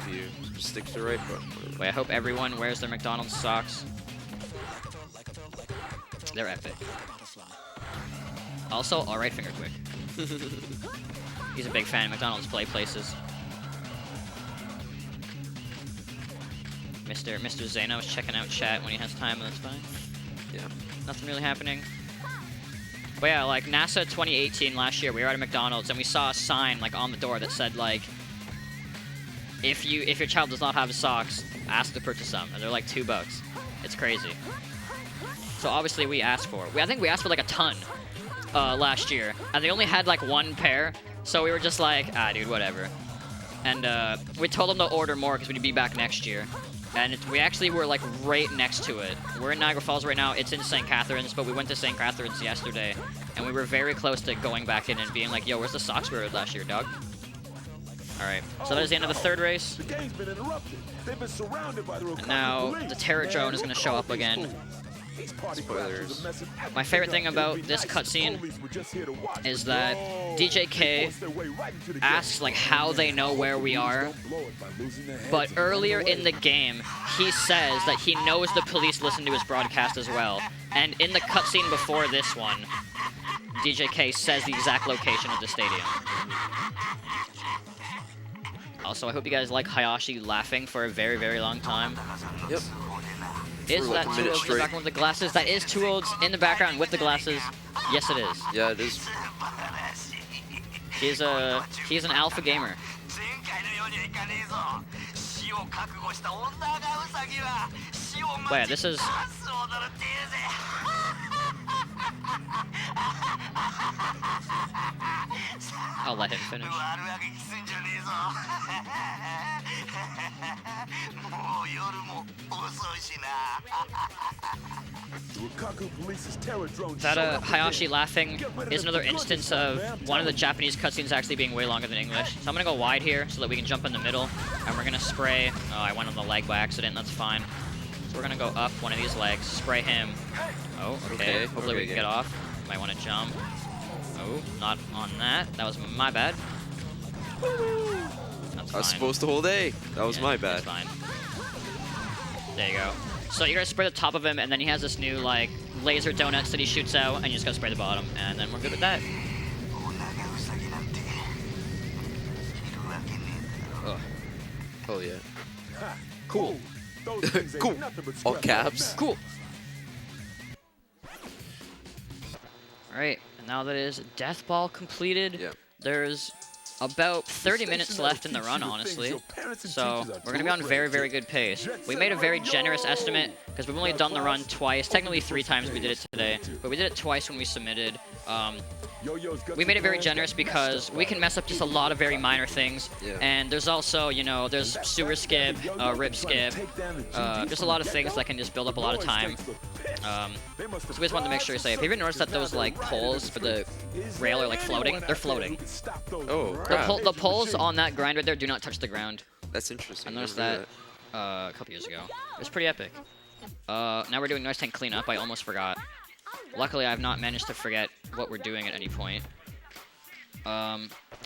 If you stick to the right, but wait, I hope everyone wears their McDonald's socks. They're epic. Also, alright, Finger Quick. He's a big fan of McDonald's play places. Mr. Xano is checking out chat when he has time, and that's fine. Yeah. Nothing really happening. But yeah, like NASA 2018 last year, we were at a McDonald's and we saw a sign like on the door that said like, if your child does not have socks, ask to purchase some, and they're like $2. It's crazy. So obviously we asked for. I think we asked for like a ton last year, and they only had like 1 pair. So we were just like, ah, dude, whatever. And we told them to order more because we'd be back next year. And we actually were like right next to it. We're in Niagara Falls right now. It's in St. Catharines, but we went to St. Catharines yesterday, and we were very close to going back in and being like, yo, where's the socks we were last year, dog? All right, so that is the end of the 3rd race. And now the Terror Drone is going to show up again. Spoilers. My favorite thing about this cutscene is that DJK asks like how they know where we are, but earlier in the game he says that he knows the police listen to his broadcast as well, and in the cutscene before this one, DJK says the exact location of the stadium. Also, I hope you guys like Hayashi laughing for a very, very long time. Yep. Is that Two Worlds in the background with the glasses? That is Two Worlds in the background with the glasses. Yes, it is. Yeah, it is. He's an alpha gamer. Wait, this is... I'll let him finish. That Hayashi laughing is another instance of one of the Japanese cutscenes actually being way longer than English. So I'm gonna go wide here so that we can jump in the middle, and we're gonna spray. Oh, I went on the leg by accident. That's fine. So we're gonna go up one of these legs, spray him. Oh, okay. Hopefully we can get off. Might want to jump. Oh, not on that. That was my bad. That's I was supposed to hold A. That was my bad. That's fine. There you go. So you're gonna spray the top of him, and then he has this new like laser donuts that he shoots out, and you just gotta spray the bottom, and then we're good with that. Oh, oh yeah. Cool. Cool. All caps. Cool. Alright, and now that is Death Ball completed. Yeah. There's about 30 minutes left in the run, honestly. So we're going to be on very, very good pace. We made a very generous estimate because we've only done the run twice. Technically 3 times we did it today, but we did it twice when we submitted. We made it very generous because we can mess up just a lot of very minor things. Yeah. And there's also, you know, there's sewer skip, rip skip, just a lot of things that can just build up a lot of time. So we just wanted to make sure you're safe. Have you ever noticed that those like poles for the rail are like floating? They're floating. Oh, crap. The poles on that grind right there do not touch the ground. That's interesting. I noticed that a couple years ago. It was pretty epic. Now we're doing noise tank cleanup. I almost forgot. Luckily, I've not managed to forget what we're doing at any point. So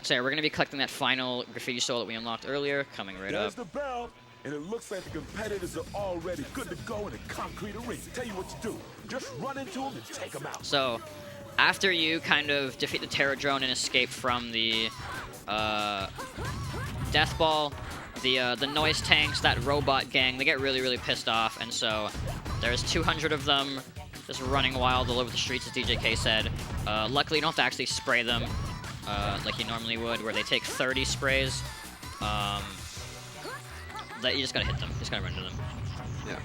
yeah, we're going to be collecting that final graffiti soul that we unlocked earlier, coming right up. The bell, and it looks like the competitors are already good to go in a concrete arena. Tell you what to do. Just run into them and take them out. So, after you kind of defeat the Terror Drone and escape from the Death Ball, the noise tanks, that robot gang, they get really, really pissed off, and so there's 200 of them just running wild all over the streets, as DJK said. Luckily, you don't have to actually spray them like you normally would, where they take 30 sprays. That you just gotta hit them. You just gotta run into them. Yeah.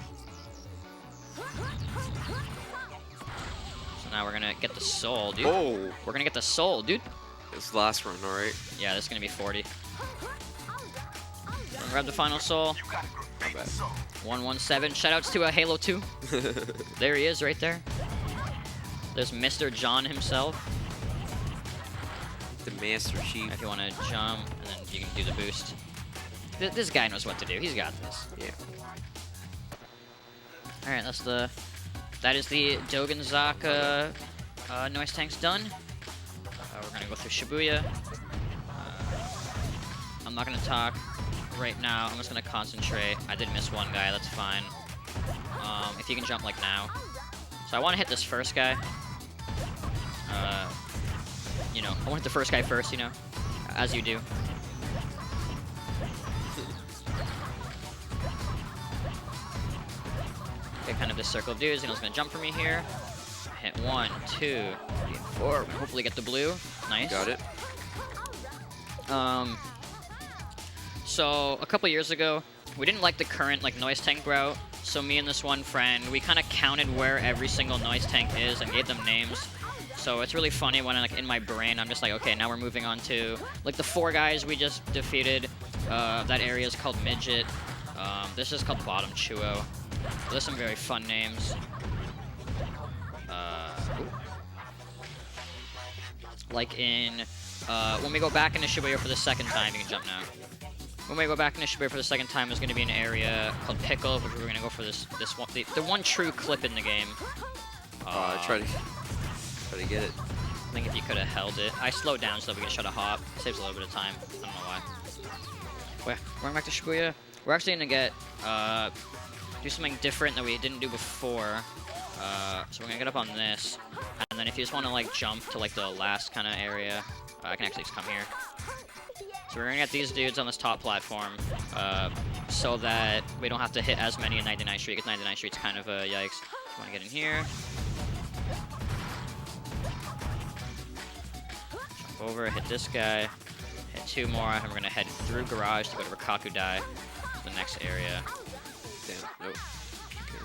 So now we're gonna get the soul, dude. Oh! We're gonna get the soul, dude. This last run, alright? Yeah, this is gonna be 40. Grab the final soul. 117. Shoutouts to Halo 2. There he is, right there. There's Mr. John himself. The Master Chief. If you want to jump, and then you can do the boost. This guy knows what to do. He's got this. Yeah. All right, that is the Dogenzaka noise tanks done. We're gonna go through Shibuya. I'm not gonna talk right now. I'm just gonna concentrate. I did miss one guy. That's fine. If you can jump like now. So I want to hit this first guy. You know, I want to hit the first guy first. You know, as you do. Okay, kind of this circle of dudes. You know, it's gonna jump for me here. Hit 1, 2, 3, 4. Hopefully get the blue. Nice. Got it. So a couple years ago, we didn't like the current like noise tank route. So me and this one friend, we kind of counted where every single noise tank is and gave them names. So it's really funny when like in my brain, I'm just like, okay, now we're moving on to like the 4 guys we just defeated. That area is called Midget. This is called Bottom Chuo. There's some very fun names. Like in, when we go back into Shibuya for the second time, you can jump now. When we go back into Shibuya for the second time, there's going to be an area called Pickle, which we're going to go for this one, the one true clip in the game. Try to get it. I think if you could have held it. I slowed down so that we can shut a hop. It saves a little bit of time. I don't know why. We're going back to Shibuya. We're actually going to get, do something different that we didn't do before. So we're going to get up on this. And then if you just want to like jump to like the last kind of area, I can actually just come here. So we're going to get these dudes on this top platform so that we don't have to hit as many in 99th Street, because 99th Street's kind of a yikes. So want to get in here. Jump over, hit this guy, hit 2 more, and we're going to head through Garage to go to Rikaku Dai. the next area. Damn, nope. Okay.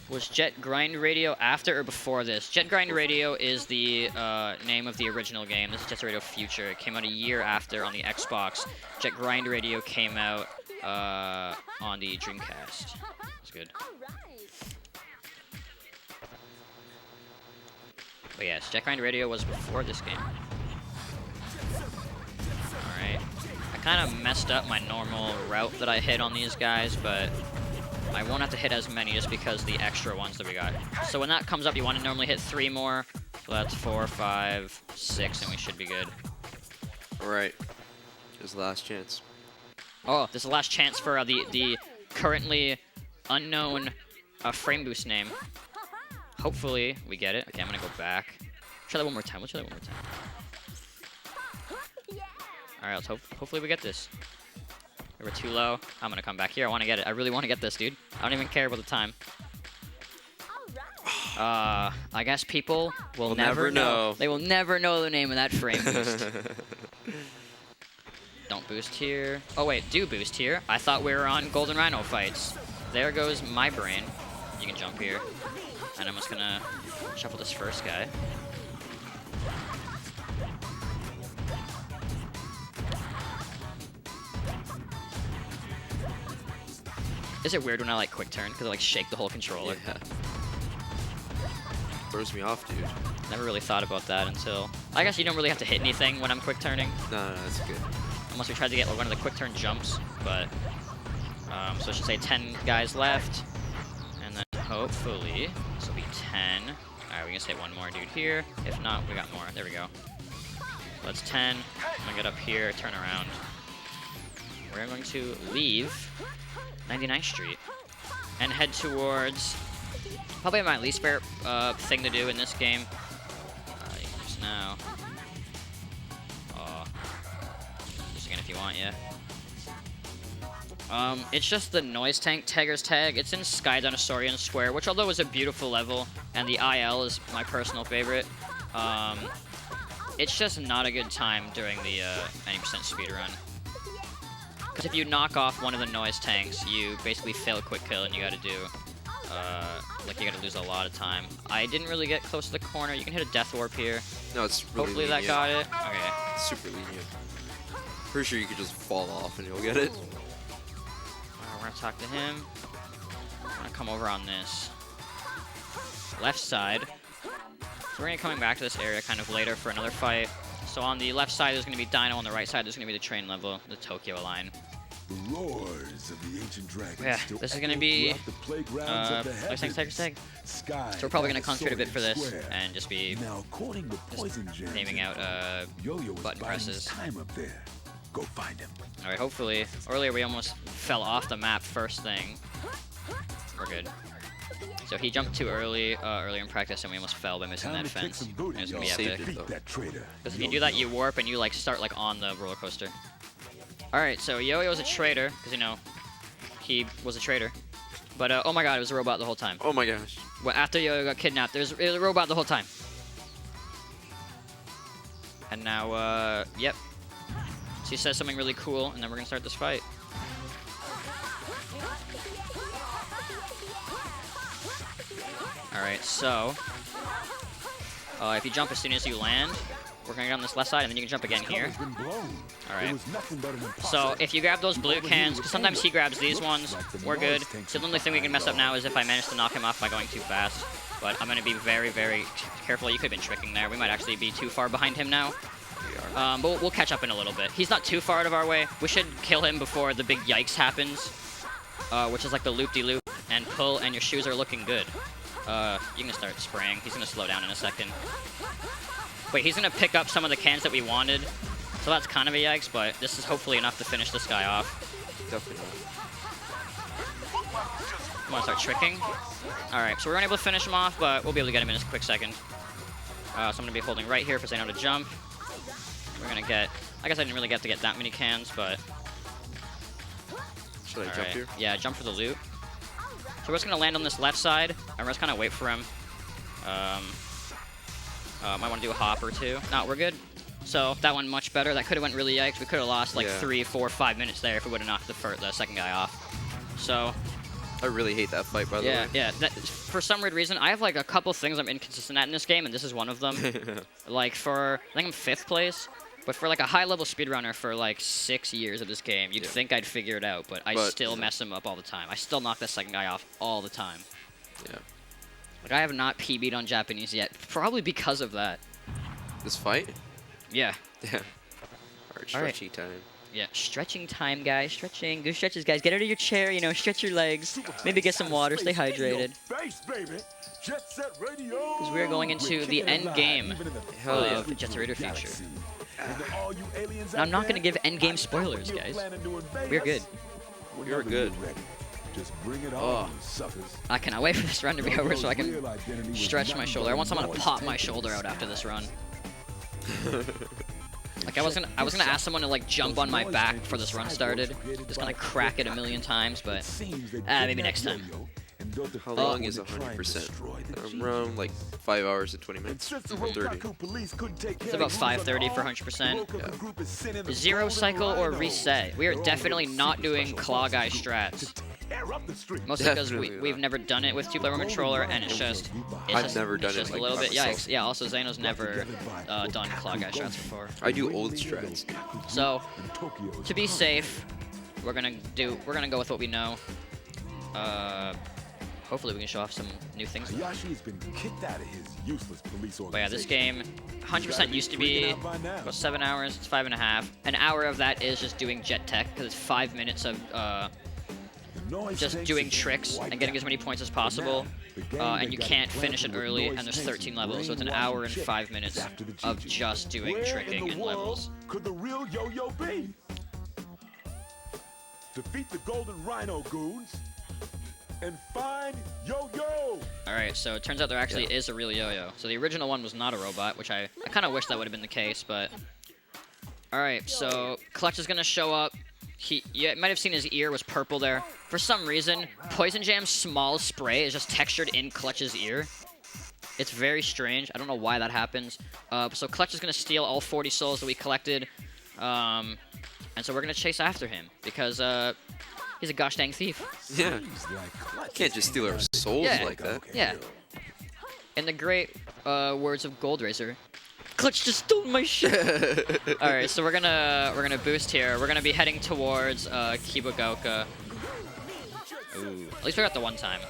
Was Jet Grind Radio after or before this? Jet Grind Radio is the name of the original game. This is Jet Radio Future. It came out a year after on the Xbox. Jet Grind Radio came out on the Dreamcast. That's good. But yes, Jet Grind Radio was before this game. Alright. I kind of messed up my normal route that I hit on these guys, but I won't have to hit as many just because the extra ones that we got. So when that comes up, you want to normally hit 3 more. So that's 4, 5, 6, and we should be good. Alright. Here's the last chance. Oh, this is the last chance for the currently unknown frame boost name. Hopefully we get it. Okay, I'm gonna go back. Try that one more time. Let's try that one more time. Alright, let's hopefully we get this. We're too low. I'm gonna come back here. I want to get it. I really want to get this, dude. I don't even care about the time. I guess people will never know. They will never know the name of that frame boost. Don't boost here. Oh wait, do boost here. I thought we were on Golden Rhino fights. There goes my brain. You can jump here. And I'm just gonna shuffle this first guy. Is it weird when I like quick turn because I like shake the whole controller? Yeah. Throws me off, dude. Never really thought about that until. I guess you don't really have to hit anything when I'm quick turning. No, that's good. Unless we tried to get like, one of the quick turn jumps, but so I should say 10 guys left, and then hopefully this will be 10. All right, we can say one more dude here. If not, we got more. There we go. So that's 10. I'm gonna get up here, turn around. We're going to leave 99th Street and head towards probably my least favorite thing to do in this game. Just now. Just again if you want, yeah. It's just the Noise Tank Tagger's Tag. It's in Sky Dinosaurian Square, which although is a beautiful level, and the IL is my personal favorite, it's just not a good time during the 90% speedrun. Because if you knock off one of the noise tanks, you basically fail quick kill, and you gotta do, like you gotta lose a lot of time. I didn't really get close to the corner. You can hit a Death Warp here. No, it's really Hopefully lenient. that got it. Okay. It's super lenient. Pretty sure you could just fall off and you'll get it. We're gonna talk to him. I'm gonna come over on this left side. So we're gonna be coming back to this area kind of later for another fight. So on the left side, there's going to be Dino. On the right side, there's going to be the train level, the Tokyo line. The roars of the ancient dragons. Yeah, this is going to be Noise Tank Tiger's Tag. So we're probably going to concentrate a bit for this and just be naming out button presses. Go find him. All right, hopefully. Earlier, we almost fell off the map first thing. We're good. So he jumped too early earlier in practice, and we almost fell by missing that fence. It was gonna be epic. Because if you do that, you warp and you like start like on the roller coaster. All right, so Yo-Yo's a traitor because you know he was a traitor. But oh my God, it was a robot the whole time. Oh my gosh. Well, after Yo-Yo got kidnapped, it was a robot the whole time. And now, yep. So he says something really cool, and then we're gonna start this fight. Alright, so if you jump as soon as you land, we're going to get on this left side, and then you can jump again here. Alright. So if you grab those blue cans, because sometimes he grabs these ones, we're good. So the only thing we can mess up now is if I manage to knock him off by going too fast. But I'm going to be very, very careful. You could have been tricking there. We might actually be too far behind him now. But we'll catch up in a little bit. He's not too far out of our way. We should kill him before the big yikes happens, which is like the loop-de-loop and pull, and your shoes are looking good. You can start spraying. He's going to slow down in a second. Wait, he's going to pick up some of the cans that we wanted. So that's kind of a yikes, but this is hopefully enough to finish this guy off. Definitely not. You want to start tricking? Alright, so we're unable to finish him off, but we'll be able to get him in a quick second. So I'm going to be holding right here for Xano to jump. We're going to get... I guess I didn't really get to get that many cans, but... Should I jump here? Yeah, jump for the loot. So we're just going to land on this left side, and we're just kind of wait for him. Might want to do a hop or two. No, we're good. So that one much better. That could have went really yikes. We could have lost like 3, 4, 5 minutes there if we would have knocked the second guy off. So. I really hate that fight, by the way. Yeah. For some weird reason, I have like a couple things I'm inconsistent at in this game, and this is one of them. Like I think I'm 5th place, but for like a high-level speedrunner for like 6 years of this game, you'd think I'd figure it out, but I still mess him up all the time. I still knock that second guy off all the time. Yeah. Like I have not PB'd on Japanese yet, probably because of that. This fight? Yeah. Yeah. Alright, stretchy time. Yeah, stretching time, guys. Stretching. Good stretches, guys. Get out of your chair, you know, stretch your legs. Maybe get some water, stay hydrated. Because we are going into the end game of Jet Set Radio Future. Now, I'm not going to give end game spoilers, guys. We're good. You're good. Oh. I cannot wait for this run to be over so I can stretch my shoulder. I want someone to pop my shoulder out after this run. Like I was gonna ask someone to like jump on my back before this run started, just gonna crack it a million times, but maybe next time. How long is 100%? Around like 5 hours and 20 minutes. 30. It's about 5:30 for 100%. Yeah. Zero cycle or reset. We are definitely not doing claw guy strats. Mostly because we've never done it with 2-player controller, and it's just never done it just a little bit. Yeah, also Xano's never done claw guy strats before. I do old strats. So to be safe, we're gonna go with what we know. Hopefully we can show off some new things. But yeah, this game 100% used to be about 7 hours. It's 5.5. An hour of that is just doing jet tech because it's 5 minutes of just doing tricks and getting as many points as possible, and you can't finish it early, and there's 13 levels, so it's an hour and 5 minutes of just doing tricking and levels. Could the real Yo-Yo be? Defeat the Golden Rhino goons and find Yo-Yo! Alright, so it turns out there actually is a real Yo-Yo. So the original one was not a robot, which I kind of wish that would have been the case, but... Alright, so Clutch is going to show up. You might have seen his ear was purple there. For some reason, Poison Jam's small spray is just textured in Clutch's ear. It's very strange. I don't know why that happens. So Clutch is going to steal all 40 souls that we collected. And so we're going to chase after him because he's a gosh dang thief. Yeah. Can't just steal our souls like that. Yeah. In the great words of Goldracer, Clutch just stole my shit. All right, so we're gonna boost here. We're gonna be heading towards Kibogaoka. Ooh. At least we got the one time.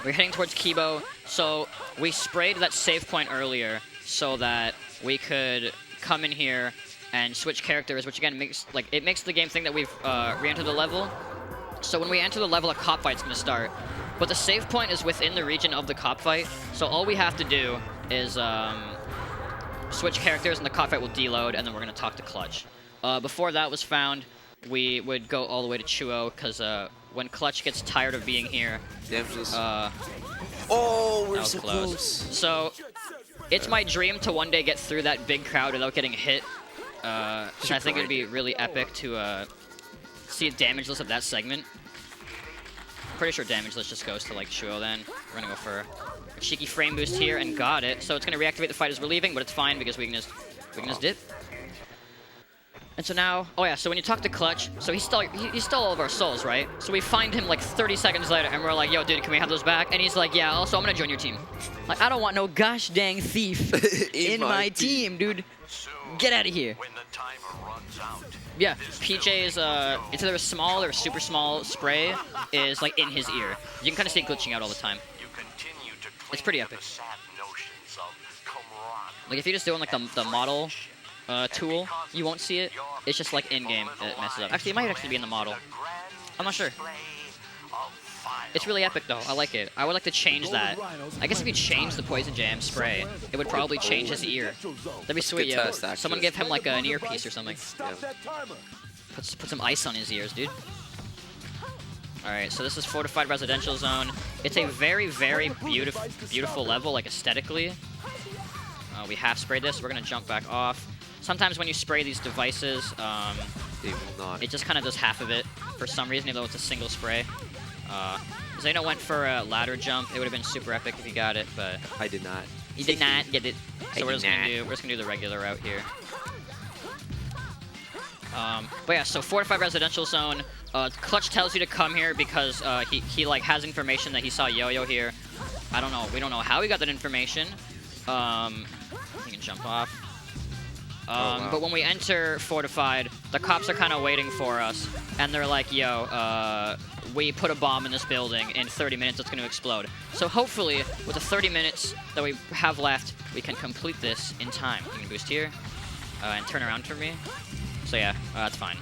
We're heading towards Kibo. So we sprayed that save point earlier so that we could come in here and switch characters, which again makes the game think that we've re-entered the level. So when we enter the level, a cop fight's gonna start. But the save point is within the region of the cop fight. So all we have to do is switch characters and the cop fight will deload, and then we're going to talk to Clutch. Before that was found, we would go all the way to Chuo, because when Clutch gets tired of being here... oh, we're so close. So, it's my dream to one day get through that big crowd without getting hit. I think it would be really epic to see a damage list of that segment. I'm pretty sure damage list just goes to, like, Chuo then. We're going to go for... a cheeky frame boost here and got it. So it's going to reactivate the fight as we're leaving, but it's fine because we can just dip. And so now, oh yeah, so when you talk to Clutch, so he stole all of our souls, right? So we find him like 30 seconds later and we're like, yo, dude, can we have those back? And he's like, yeah, also I'm going to join your team. Like, I don't want no gosh dang thief in my team, dude. Get out of here. When the timer runs out, yeah, PJ's, it's either a small or a super small spray is like in his ear. You can kind of see it glitching out all the time. It's pretty epic. Like if you're just doing like the model tool, you won't see it. It's just like in-game it messes up. Actually, it might actually be in the model. I'm not sure. It's really epic though. I like it. I would like to change that. I guess if you change the Poison Jam spray, it would probably change his ear. That'd be sweet, yo. Someone give him like an earpiece or something. Yeah. Put some ice on his ears, dude. Alright, so this is Fortified Residential Zone. It's a very, very beautiful level, like aesthetically. We half sprayed this. We're going to jump back off. Sometimes when you spray these devices, it just kind of does half of it for some reason, even though it's a single spray. Xano went for a ladder jump. It would have been super epic if he got it, but... I did not. He did not get it. So we're just going to do the regular route here. But yeah, so fortified residential zone. Clutch tells you to come here because he like has information that he saw Yo-Yo here. I don't know. We don't know how he got that information. He can jump off. Wow. But when we enter fortified, the cops are kind of waiting for us, and they're like, "Yo, we put a bomb in this building. In 30 minutes, it's going to explode." So hopefully, with the 30 minutes that we have left, we can complete this in time. You can boost here and turn around for me. So yeah, that's fine.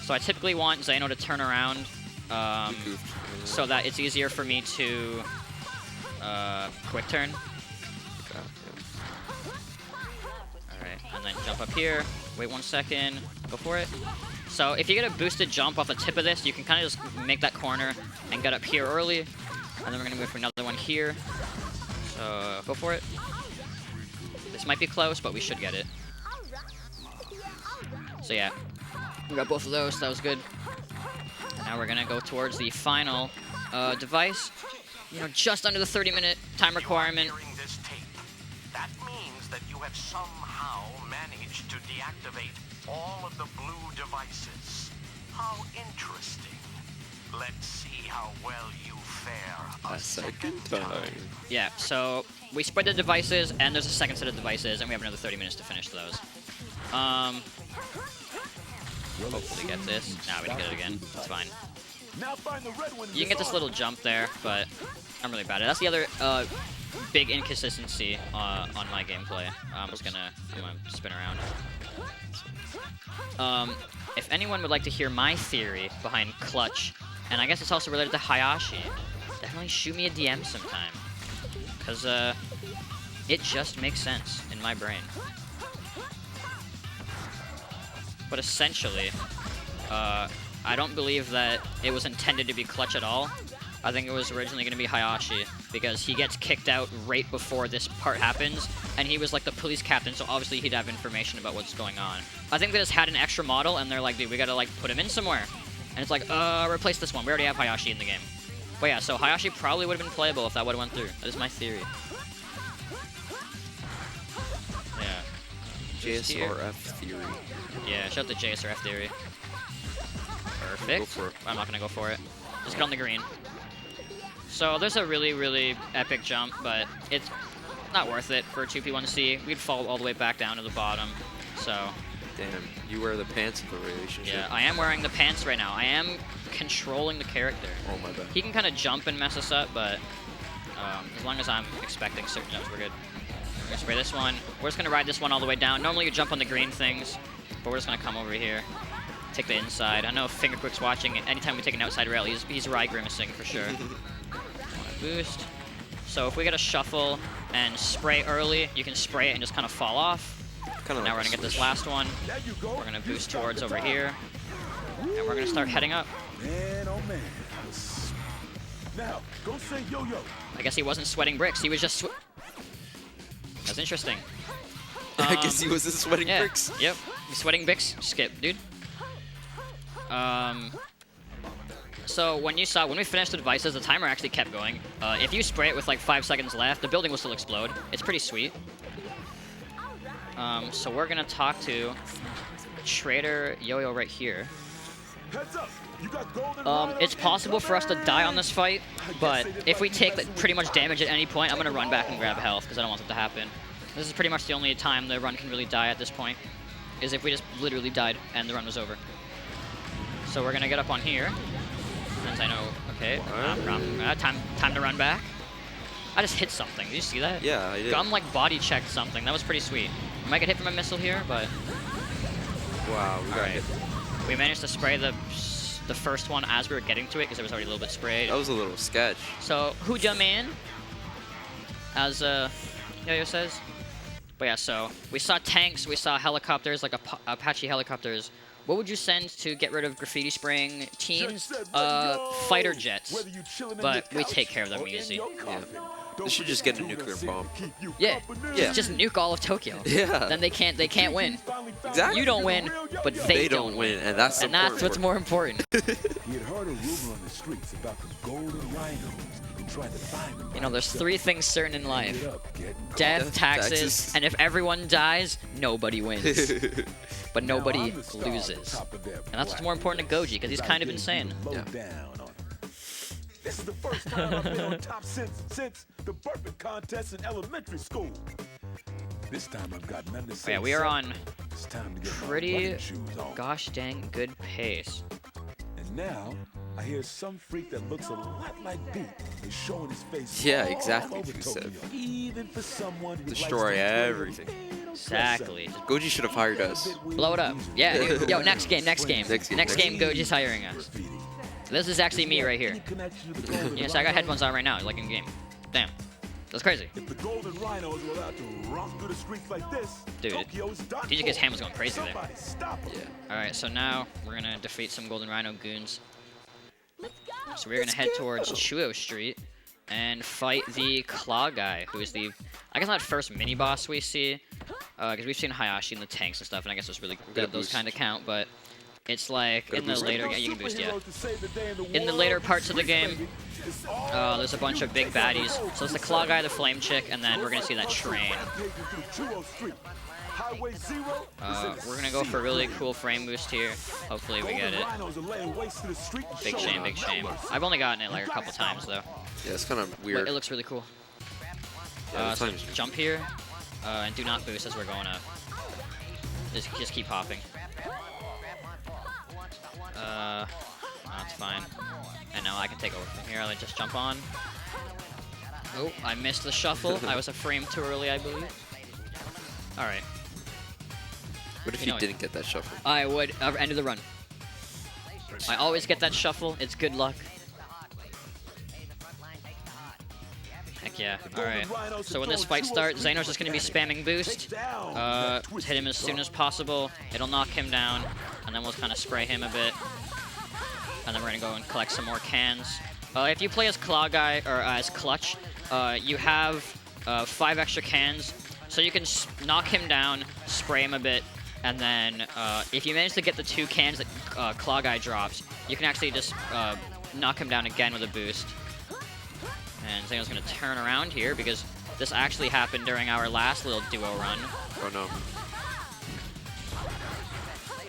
So I typically want Xano to turn around so that it's easier for me to quick turn. Alright, and then jump up here. Wait 1 second. Go for it. So if you get a boosted jump off the tip of this, you can kind of just make that corner and get up here early. And then we're going to move for another one here. So go for it. This might be close, but we should get it. So yeah, we got both of those. That was good. And now we're going to go towards the final device. You know, just under the 30-minute time requirement. That means that you have somehow managed to deactivate all of the blue devices. How interesting. Let's see how well you fare a second time. Yeah, so we spread the devices, and there's a second set of devices, and we have another 30 minutes to finish those. Hopefully get this. Nah, we didn't get it again. That's fine. You can get this little jump there, but I'm really bad at it. That's the other big inconsistency on my gameplay. I'm gonna spin around. If anyone would like to hear my theory behind Clutch, and I guess it's also related to Hayashi, definitely shoot me a DM sometime. Because it just makes sense in my brain. But essentially, I don't believe that it was intended to be Clutch at all. I think it was originally going to be Hayashi, because he gets kicked out right before this part happens, and he was like the police captain, so obviously he'd have information about what's going on. I think they just had an extra model, and they're like, dude, we gotta like put him in somewhere. And it's like, replace this one. We already have Hayashi in the game. But yeah, so Hayashi probably would have been playable if that would have went through. That is my theory. Yeah. JSRF theory. Yeah, shout out the JSRF theory. Perfect. Go for it. I'm not gonna go for it. Just get on the green. So there's a really, really epic jump, but it's not worth it for 2P1C. We'd fall all the way back down to the bottom. So. Damn, you wear the pants of the relationship. Yeah, I am wearing the pants right now. I am controlling the character. Oh my bad. He can kind of jump and mess us up, but as long as I'm expecting certain jumps, we're good. We're gonna spray this one. We're just gonna ride this one all the way down. Normally you jump on the green things, but we're just gonna come over here, take the inside. I know Fingerquick's watching. Anytime we take an outside rail, he's Rye grimacing for sure. Boost. So if we get a shuffle and spray early, you can spray it and just kind of fall off. Now we're gonna get this last one. We're gonna boost towards over here, and we're gonna start heading up. Man, oh man. Now, go say yo-yo. I guess he wasn't sweating bricks. He was just. That's interesting. I guess he wasn't sweating bricks. Yep. He's sweating bricks. Skip, dude. So when we finished the devices, the timer actually kept going. If you spray it with like 5 seconds left, the building will still explode. It's pretty sweet. So we're gonna talk to Trader Yo-Yo right here. It's possible for us to die on this fight, but if we take pretty much damage at any point, I'm gonna run back and grab health because I don't want it to happen. This is pretty much the only time the run can really die at this point, is if we just literally died and the run was over. So we're gonna get up on here, since I know. Okay, time to run back. I just hit something. Did you see that? Yeah, I did. Gum like body checked something. That was pretty sweet. I might get hit from a missile here, but wow, we got hit. We managed to spray the first one as we were getting to it because it was already a little bit sprayed. That was a little sketch. So Hooja man, as Yo-Yo says. But yeah, so we saw tanks, we saw helicopters, like Apache helicopters. What would you send to get rid of graffiti spraying teams? Fighter jets. But we take care of them easy. Yeah. They should just get a nuclear bomb. Yeah. Just nuke all of Tokyo. Yeah. Then they can't win. Exactly. You don't win, but they don't win. And that's what's more important. He had heard a rumor on the streets about the golden rhinos and tried to find them. You know, there's 3 things certain in life. Death, taxes, and if everyone dies, nobody wins. but nobody loses. And that's what's more important to Goji, because he's kind of insane. Yeah. This is the first time I've been on top since the burping contest in elementary school. This time I've got none to say. Yeah, we are on It's time to get my pretty running shoes on. gosh dang good pace. And now I hear some freak that looks a lot like Beat is showing his face. Yeah, all exactly, over Gusev. Tokyo, even for someone who Destroy likes to play everything. a little Exactly. Goji should have hired us. Blow it up. Yeah, dude. Yo, next game. Next game. Goji's hiring us. This is actually me right here. connection to the Golden Yes, I got Rhino. headphones on right now, like in game. Damn. That's crazy. If the Golden Rhinos were allowed to romp through the streets like this, Dude, Tokyo's done DJ for. Gets Ham was going crazy there. Somebody stop him. Yeah. Alright, so now we're gonna defeat some Golden Rhino goons. So we're gonna head towards Chuo Street and fight the Claw guy, who is the, I guess not first mini boss we see, because we've seen Hayashi in the tanks and stuff, and I guess it's really good those boost. kind of count, but it's like in the boost. later, yeah, you can boost, yeah. Superheroes to save the day in the In the war, later parts of the game, it's all there's a bunch of big baddies. So it's the Claw guy, the Flame Chick, and then we're gonna see that train. We're gonna go for a really cool frame boost here. Hopefully we get it. Big shame, big shame. I've only gotten it like a couple times though. Yeah, it's kind of But weird. it looks really cool. Yeah, the So time's- jump here, and do not boost as we're going up. Just keep hopping. That's fine. And now I can take over from here. I'll just jump on. Oh, I missed the shuffle. I was a frame too early, I believe. All right. What if you you know- didn't get that shuffle? I would end of the run. I always get that shuffle. It's good luck. Heck yeah. Alright. So when this fight starts, Xano's just going to be spamming boost. Hit him as soon as possible. It'll knock him down. And then we'll kind of spray him a bit. And then we're going to go and collect some more cans. If you play as Claw Guy, or as Clutch, you have 5 extra cans. So you can knock him down, spray him a bit, and then if you manage to get the 2 cans that Claw Guy drops, you can actually just knock him down again with a boost. And Xano's going to turn around here because this actually happened during our last little duo run. Oh no.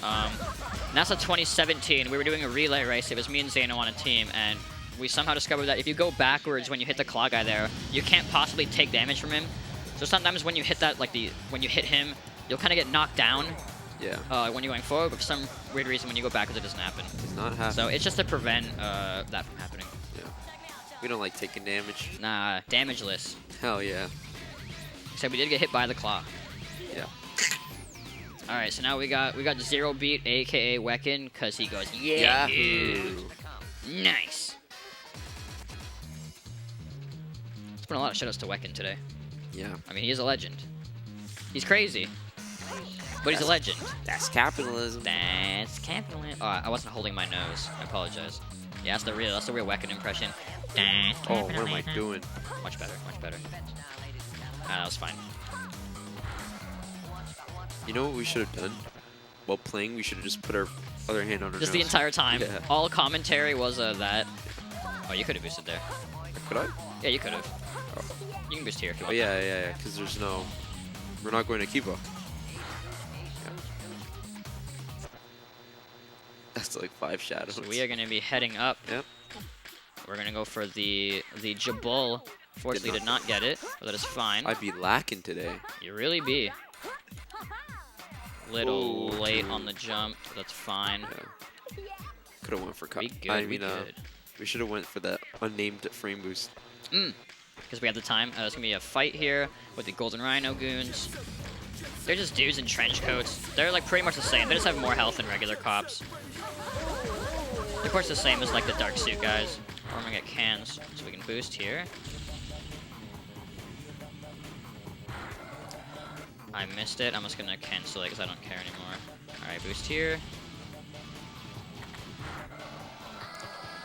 And that's a 2017. We were doing a relay race. It was me and Xano on a team, and we somehow discovered that if you go backwards when you hit the Claw Guy there, you can't possibly take damage from him. So sometimes when you hit that, when you hit him, you'll kind of get knocked down. Yeah. When you're going forward, but for some weird reason, when you go backwards, it doesn't happen. Does not happen. So it's just to prevent that from happening. Yeah. We don't like taking damage. Nah, damageless. Hell yeah. Except we did get hit by the claw. Yeah. All right, so now we got Zero Beat, aka Wecken, cause he goes yeah, dude. Nice. It's been a lot of shoutouts to Wecken today. Yeah. I mean, he is a legend. He's crazy, but he's a legend. That's capitalism. That's capitalism. Oh, I wasn't holding my nose. I apologize. Yeah, that's the real Wecken impression. Oh, what am I doing? Much better, much better. That was fine. You know what we should have done? While playing, we should have just put our other hand on our Just nose. the entire time. Yeah. All commentary was that. Oh, you could have boosted there. Could I? Yeah, you could have. You can boost here if you Oh want. yeah, because there's no... We're not going to Kiba. Yeah. That's like 5 shadows. So we are going to be heading up. Yep. We're going to go for the Jabul. Fortunately, did not get it, but that is fine. I'd be lacking today. You really be. Little Ooh, late dude. on the jump, but that's fine. Yeah. Could have went for cut. We good, I we mean, good. we should have went for that unnamed frame boost. Because we have the time. There's going to be a fight here with the Golden Rhino goons. They're just dudes in trench coats. They're like pretty much the same. They just have more health than regular cops. Of course, the same as like the dark suit guys. We're going to get cans, so we can boost here. I missed it. I'm just going to cancel it because I don't care anymore. Alright, boost here.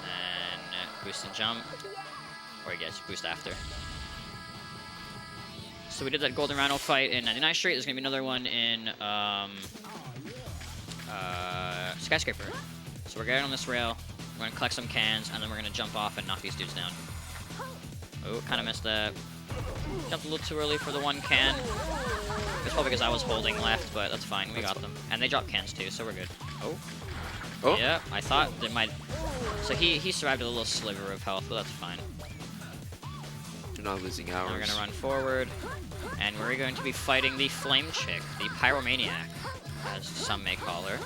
And boost and jump. Or yes, boost after. So we did that Golden Rhino fight in 99th Street. There's going to be another one in Skyscraper. So we're getting on this rail. We're going to collect some cans, and then we're going to jump off and knock these dudes down. Oh, kind of missed that. Jumped a little too early for the 1 can. Because Oh, because I was holding left, but that's fine. We got them. And they dropped cans too, so we're good. Oh. Oh. Yeah, I thought they might... So he survived a little sliver of health, but that's fine. You're not losing hours. Now we're going to run forward, and we're going to be fighting the Flame Chick, the Pyromaniac, as some may call her.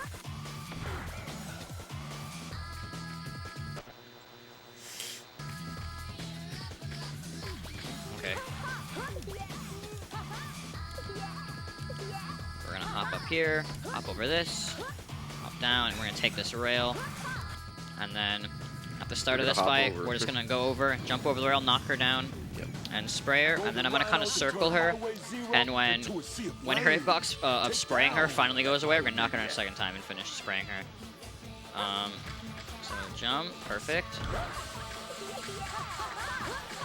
Okay. We're going to hop up here, hop over this, hop down, and we're going to take this rail. And then at the start of this fight, we're just going to go over, jump over the rail, knock her down, and spray her. And then I'm going to kind of circle her. And when her hitbox of spraying her finally goes away, we're going to knock her down a second time and finish spraying her. So jump, perfect.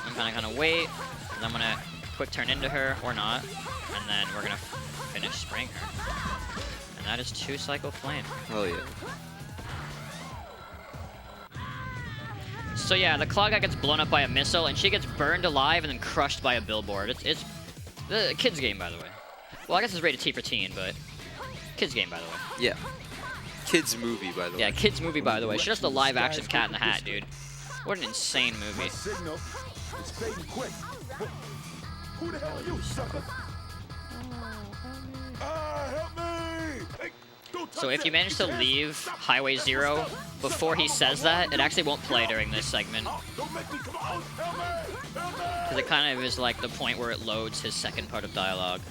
I'm kind of going to wait, and I'm going to quick turn into her, or not. And then we're going to finish spraying her. And that is 2 Cycle Flame. Hell yeah. So yeah, the Claw guy gets blown up by a missile, and she gets burned alive and then crushed by a billboard. It's the kids' game, by the way. Well, I guess it's rated T for teen, but kids' game, by the way. Yeah. Kids' movie, by the way. Yeah, kids' movie, by the way. It's just a live-action Cat in the Hat, dude. What an insane movie. Who the hell are you, sucker? Help me! Hey, So if you manage to leave Highway 0 before he says that, it actually won't play during this segment. Because it kind of is like the point where it loads his second part of dialogue.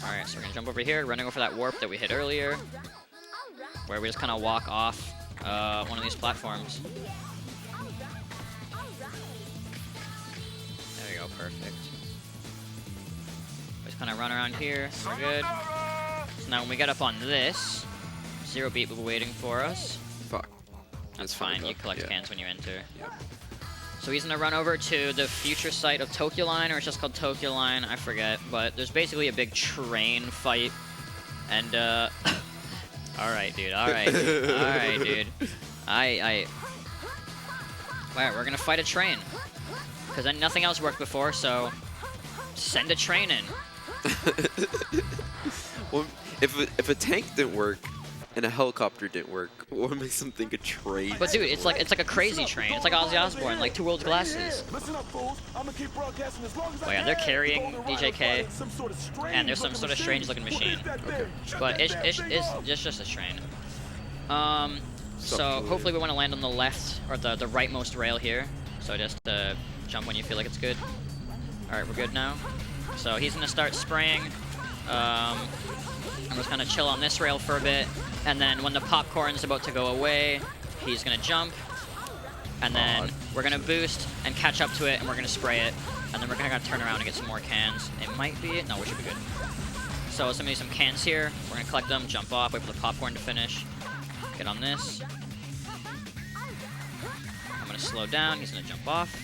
Alright, so we're going to jump over here, running over that warp that we hit earlier, where we just kind of walk off one of these platforms. There you go, perfect. Just kind of run around here, we're good. So now when we get up on this, Zero Beat will be waiting for us. Fuck. That's fine, you collect cans when you enter. Yeah. So he's gonna run over to the future site of Tokyo Line, or it's just called Tokyo Line, I forget. But there's basically a big train fight, and alright, dude. Alright, dude. Alright, dude. Alright, we're gonna fight a train, because then nothing else worked before, so send a train in. Well, if a tank didn't work and a helicopter didn't work, what makes them think a train? But dude, it's like a crazy train. It's like Ozzy Osbourne, like 2 Worlds Glasses. Oh yeah, they're carrying DJK, and there's some sort of strange-looking machine. Okay. But it's just a train. So hopefully we want to land on the left, or the rightmost rail here. So just jump when you feel like it's good. Alright, we're good now. So he's going to start spraying. I'm just going to chill on this rail for a bit. And then when the popcorn's about to go away, he's going to jump. And then we're going to boost and catch up to it, and we're going to spray it. And then we're going to turn around and get some more cans. It might be it. No, we should be good. So some cans here. We're going to collect them, jump off, wait for the popcorn to finish. Get on this. I'm going to slow down. He's going to jump off.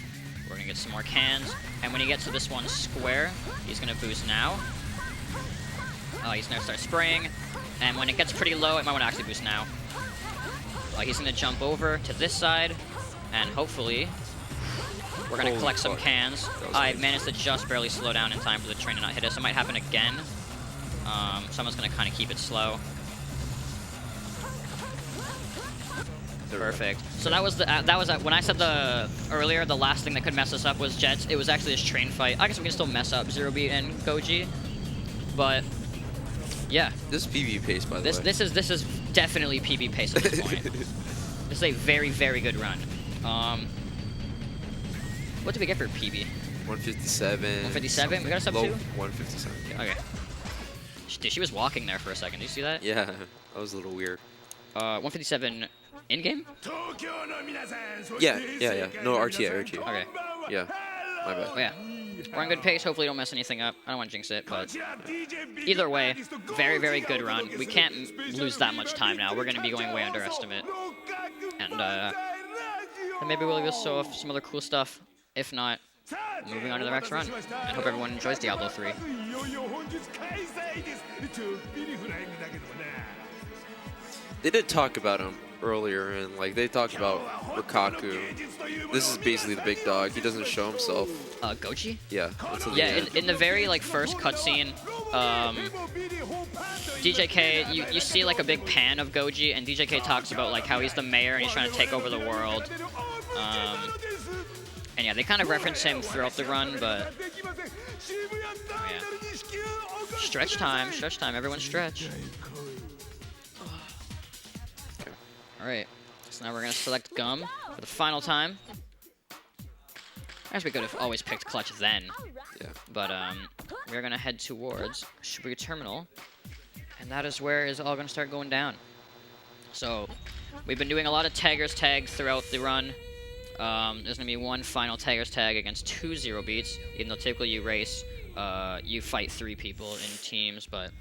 We're going to get some more cans. And when he gets to this one square, he's going to boost now. He's going to start spraying. And when it gets pretty low, it might want to actually boost now. He's going to jump over to this side. And hopefully, we're going to collect some cans. I managed to just barely slow down in time for the train to not hit us. It might happen again. Someone's going to kind of keep it slow. Perfect. So that was when I said earlier the last thing that could mess us up was jets. It was actually this train fight. I guess we can still mess up Zero Beat and Goji, but yeah. This is PB pace, by the way. This is definitely PB pace at this point. This is a very, very good run. What did we get for PB? 157. 157. We got us up to 157. Yeah. Okay. Dude, she was walking there for a second. Did you see that? Yeah, that was a little weird. 157 in game? Yeah. No, RTA. Okay. Yeah, my bad. Oh, yeah. We're on good pace. Hopefully, don't mess anything up. I don't want to jinx it, but either way, very, very good run. We can't lose that much time now. We're going to be going way under estimate. And maybe we'll just show off some other cool stuff. If not, moving on to the next run. I hope everyone enjoys Diablo 3. They did talk about him earlier, and like they talked about Lukaku. This is basically the big dog. He doesn't show himself. Goji? Yeah. Yeah, in the very like first cutscene, DJK, you see like a big pan of Goji, and DJK talks about like how he's the mayor and he's trying to take over the world. And yeah, they kind of reference him throughout the run, but yeah. Stretch time, everyone stretch. Okay. All right, so now we're gonna select Gum for the final time. I guess we could have always picked Clutch then. Yeah. But we're gonna head towards Shibuya Terminal, and that is where it's all gonna start going down. So we've been doing a lot of taggers tags throughout the run. There's gonna be one final taggers tag against 2 0 beats. Even though typically you race, you fight 3 people in teams, but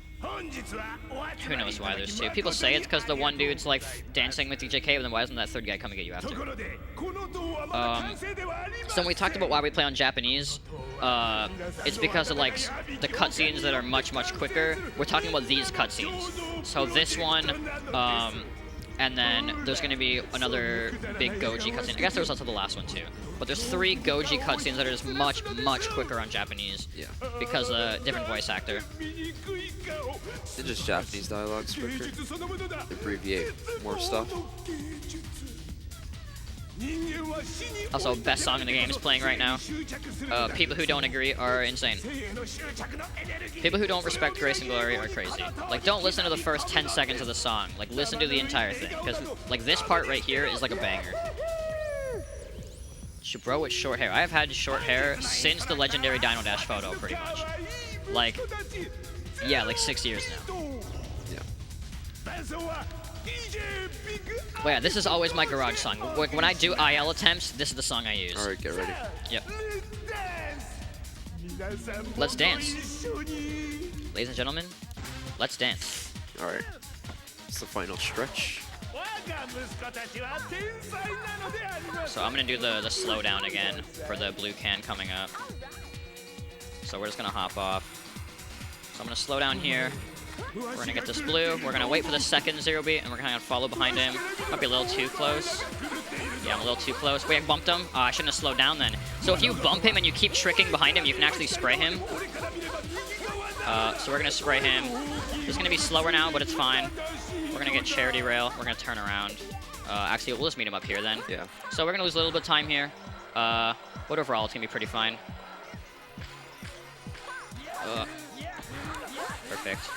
who knows why there's 2. People say it's because the one dude's like dancing with DJK, but then why isn't that third guy coming at you after? So when we talked about why we play on Japanese, it's because of like the cutscenes that are much quicker. We're talking about these cutscenes. So this one, and then there's going to be another big Goji cutscene. I guess there was also the last one too. But there's 3 Goji cutscenes that are just much quicker on Japanese. Yeah. Because different voice actor. They're just Japanese dialogues quicker. Abbreviate more stuff. Also, best song in the game is playing right now. People who don't agree are insane. People who don't respect Grace and Glory are crazy. Like, don't listen to the first 10 seconds of the song. Like, listen to the entire thing. Because, like, this part right here is like a banger. Jabro with short hair. I have had short hair since the legendary Dino Dash photo, pretty much. Like, yeah, like 6 years now. Yeah. Well, yeah, this is always my garage song. When I do IL attempts, this is the song I use. Alright, get ready. Yep. Let's dance. Ladies and gentlemen, let's dance. Alright. It's the final stretch. So I'm going to do the slowdown again for the blue can coming up. So we're just going to hop off. So I'm going to slow down here. We're going to get this blue. We're going to wait for the second 0 beat, and we're going to follow behind him. Might be a little too close. Yeah, I'm a little too close. Wait, I bumped him? I shouldn't have slowed down then. So if you bump him and you keep tricking behind him, you can actually spray him. So we're going to spray him. It's going to be slower now, but it's fine. We're going to get Charity Rail. We're going to turn around. Actually, we'll just meet him up here then. Yeah. So we're going to lose a little bit of time here. But overall, it's going to be pretty fine. Perfect.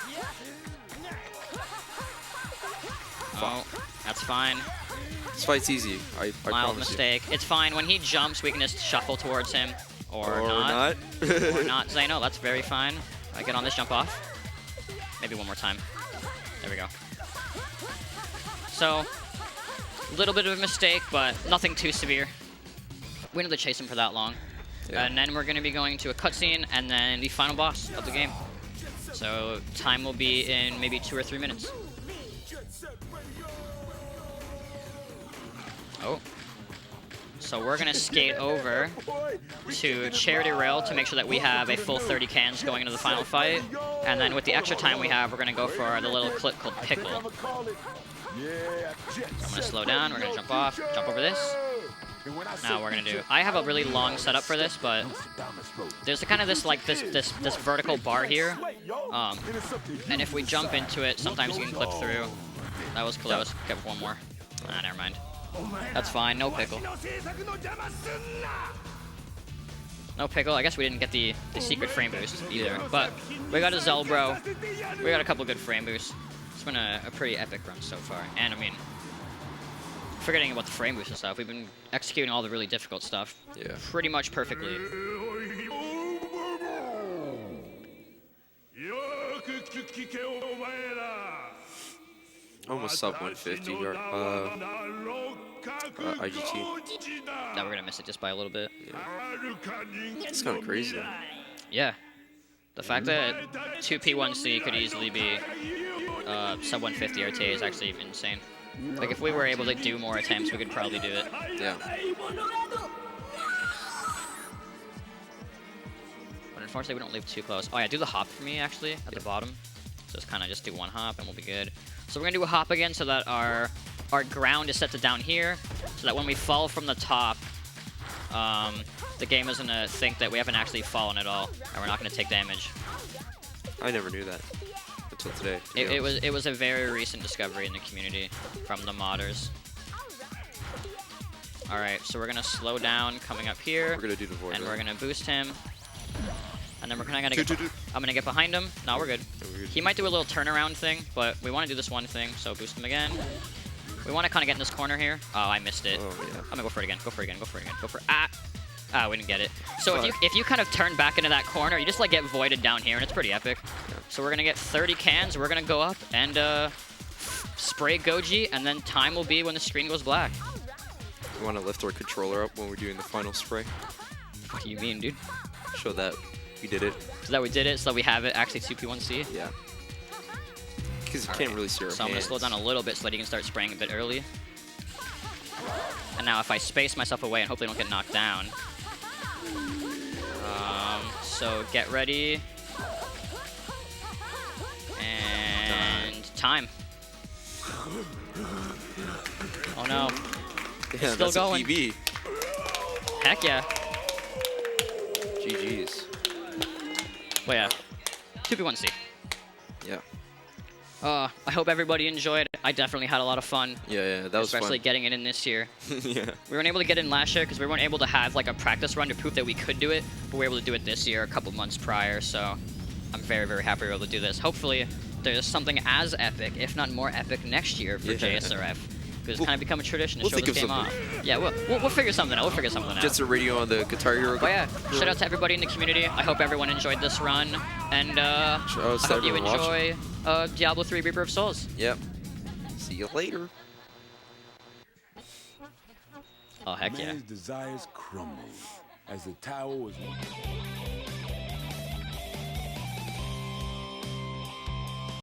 Oh, that's fine. This fight's easy. I Mild promise mistake. It's fine. When he jumps, we can just shuffle towards him. Or not. Or not. Xano, that's very fine. I get on this jump off. Maybe one more time. There we go. So, a little bit of a mistake, but nothing too severe. We didn't have to chase him for that long. Yeah. And then we're going to be going to a cutscene and then the final boss of the game. So, time will be in maybe 2 or 3 minutes. Oh. So we're going to skate over to Charity Rail to make sure that we have a full 30 cans going into the final fight. And then with the extra time we have, we're going to go for the little clip called Pickle. So I'm going to slow down. We're going to jump off, jump over this. Now we're going to do... I have a really long setup for this, but there's kind of this vertical bar here. And if we jump into it, sometimes you can clip through. That was close. Get one more. Ah, never mind. That's fine, no pickle. No pickle, I guess we didn't get the secret frame boost either. But we got a Jabro. We got a couple good frame boosts. It's been a pretty epic run so far. And I mean, forgetting about the frame boost and stuff, we've been executing all the really difficult stuff pretty much perfectly. Almost sub 150 or IGT. Now we're gonna miss it just by a little bit. Yeah. It's kind of crazy. Yeah. The fact that 2P1C could easily be sub 150 RT is actually insane. Like if we were able to do more attempts, we could probably do it. Yeah. But unfortunately, we don't leave too close. Oh yeah, do the hop for me actually at the bottom. Just kind of just do one hop and we'll be good. So we're gonna do a hop again so that our ground is set to down here, so that when we fall from the top, the game isn't gonna think that we haven't actually fallen at all, and we're not gonna take damage. I never knew that until today. It was a very recent discovery in the community from the modders. All right, so we're gonna slow down coming up here. We're gonna do the void. And we're gonna boost him. And then we're kind of gonna I'm gonna get behind him. No, we're good. He might do a little turnaround thing, but we want to do this one thing, so boost him again. We want to kind of get in this corner here. Oh, I missed it. Oh, yeah. I'm gonna go for it again. Go for it again. Go for it again. Go for it. Ah, we didn't get it. So if you kind of turn back into that corner, you just like get voided down here, and it's pretty epic. Yeah. So we're gonna get 30 cans. We're gonna go up and spray Goji, and then time will be when the screen goes black. We want to lift our controller up when we're doing the final spray. What do you mean, dude? Show that we did it. So that we did it, so that we have it actually 2P1C? Yeah. Because you can't really see our So I'm going to slow down a little bit so that he can start spraying a bit early. And now if I space myself away and hopefully don't get knocked down. So get ready. And time. Oh no. Yeah, still that's going. a PB. Heck yeah. GG's. Well, yeah. 2P1C. Yeah. I hope everybody enjoyed. I definitely had a lot of fun. Yeah, that was especially fun. getting it in this year. Yeah. We weren't able to get in last year because we weren't able to have like a practice run to prove that we could do it, but we were able to do it this year a couple months prior, so I'm very, very happy we were able to do this. Hopefully there's something as epic, if not more epic, next year for JSRF. Because it's kind of become a tradition to show this game off. Yeah, we'll figure something out. We'll figure something out. Just a radio on the Guitar Hero. Oh yeah, shout out to everybody in the community. I hope everyone enjoyed this run, and I hope you enjoy Diablo 3 Reaper of Souls. Yep. See you later. Oh heck yeah. Man's desires crumbled as the tower was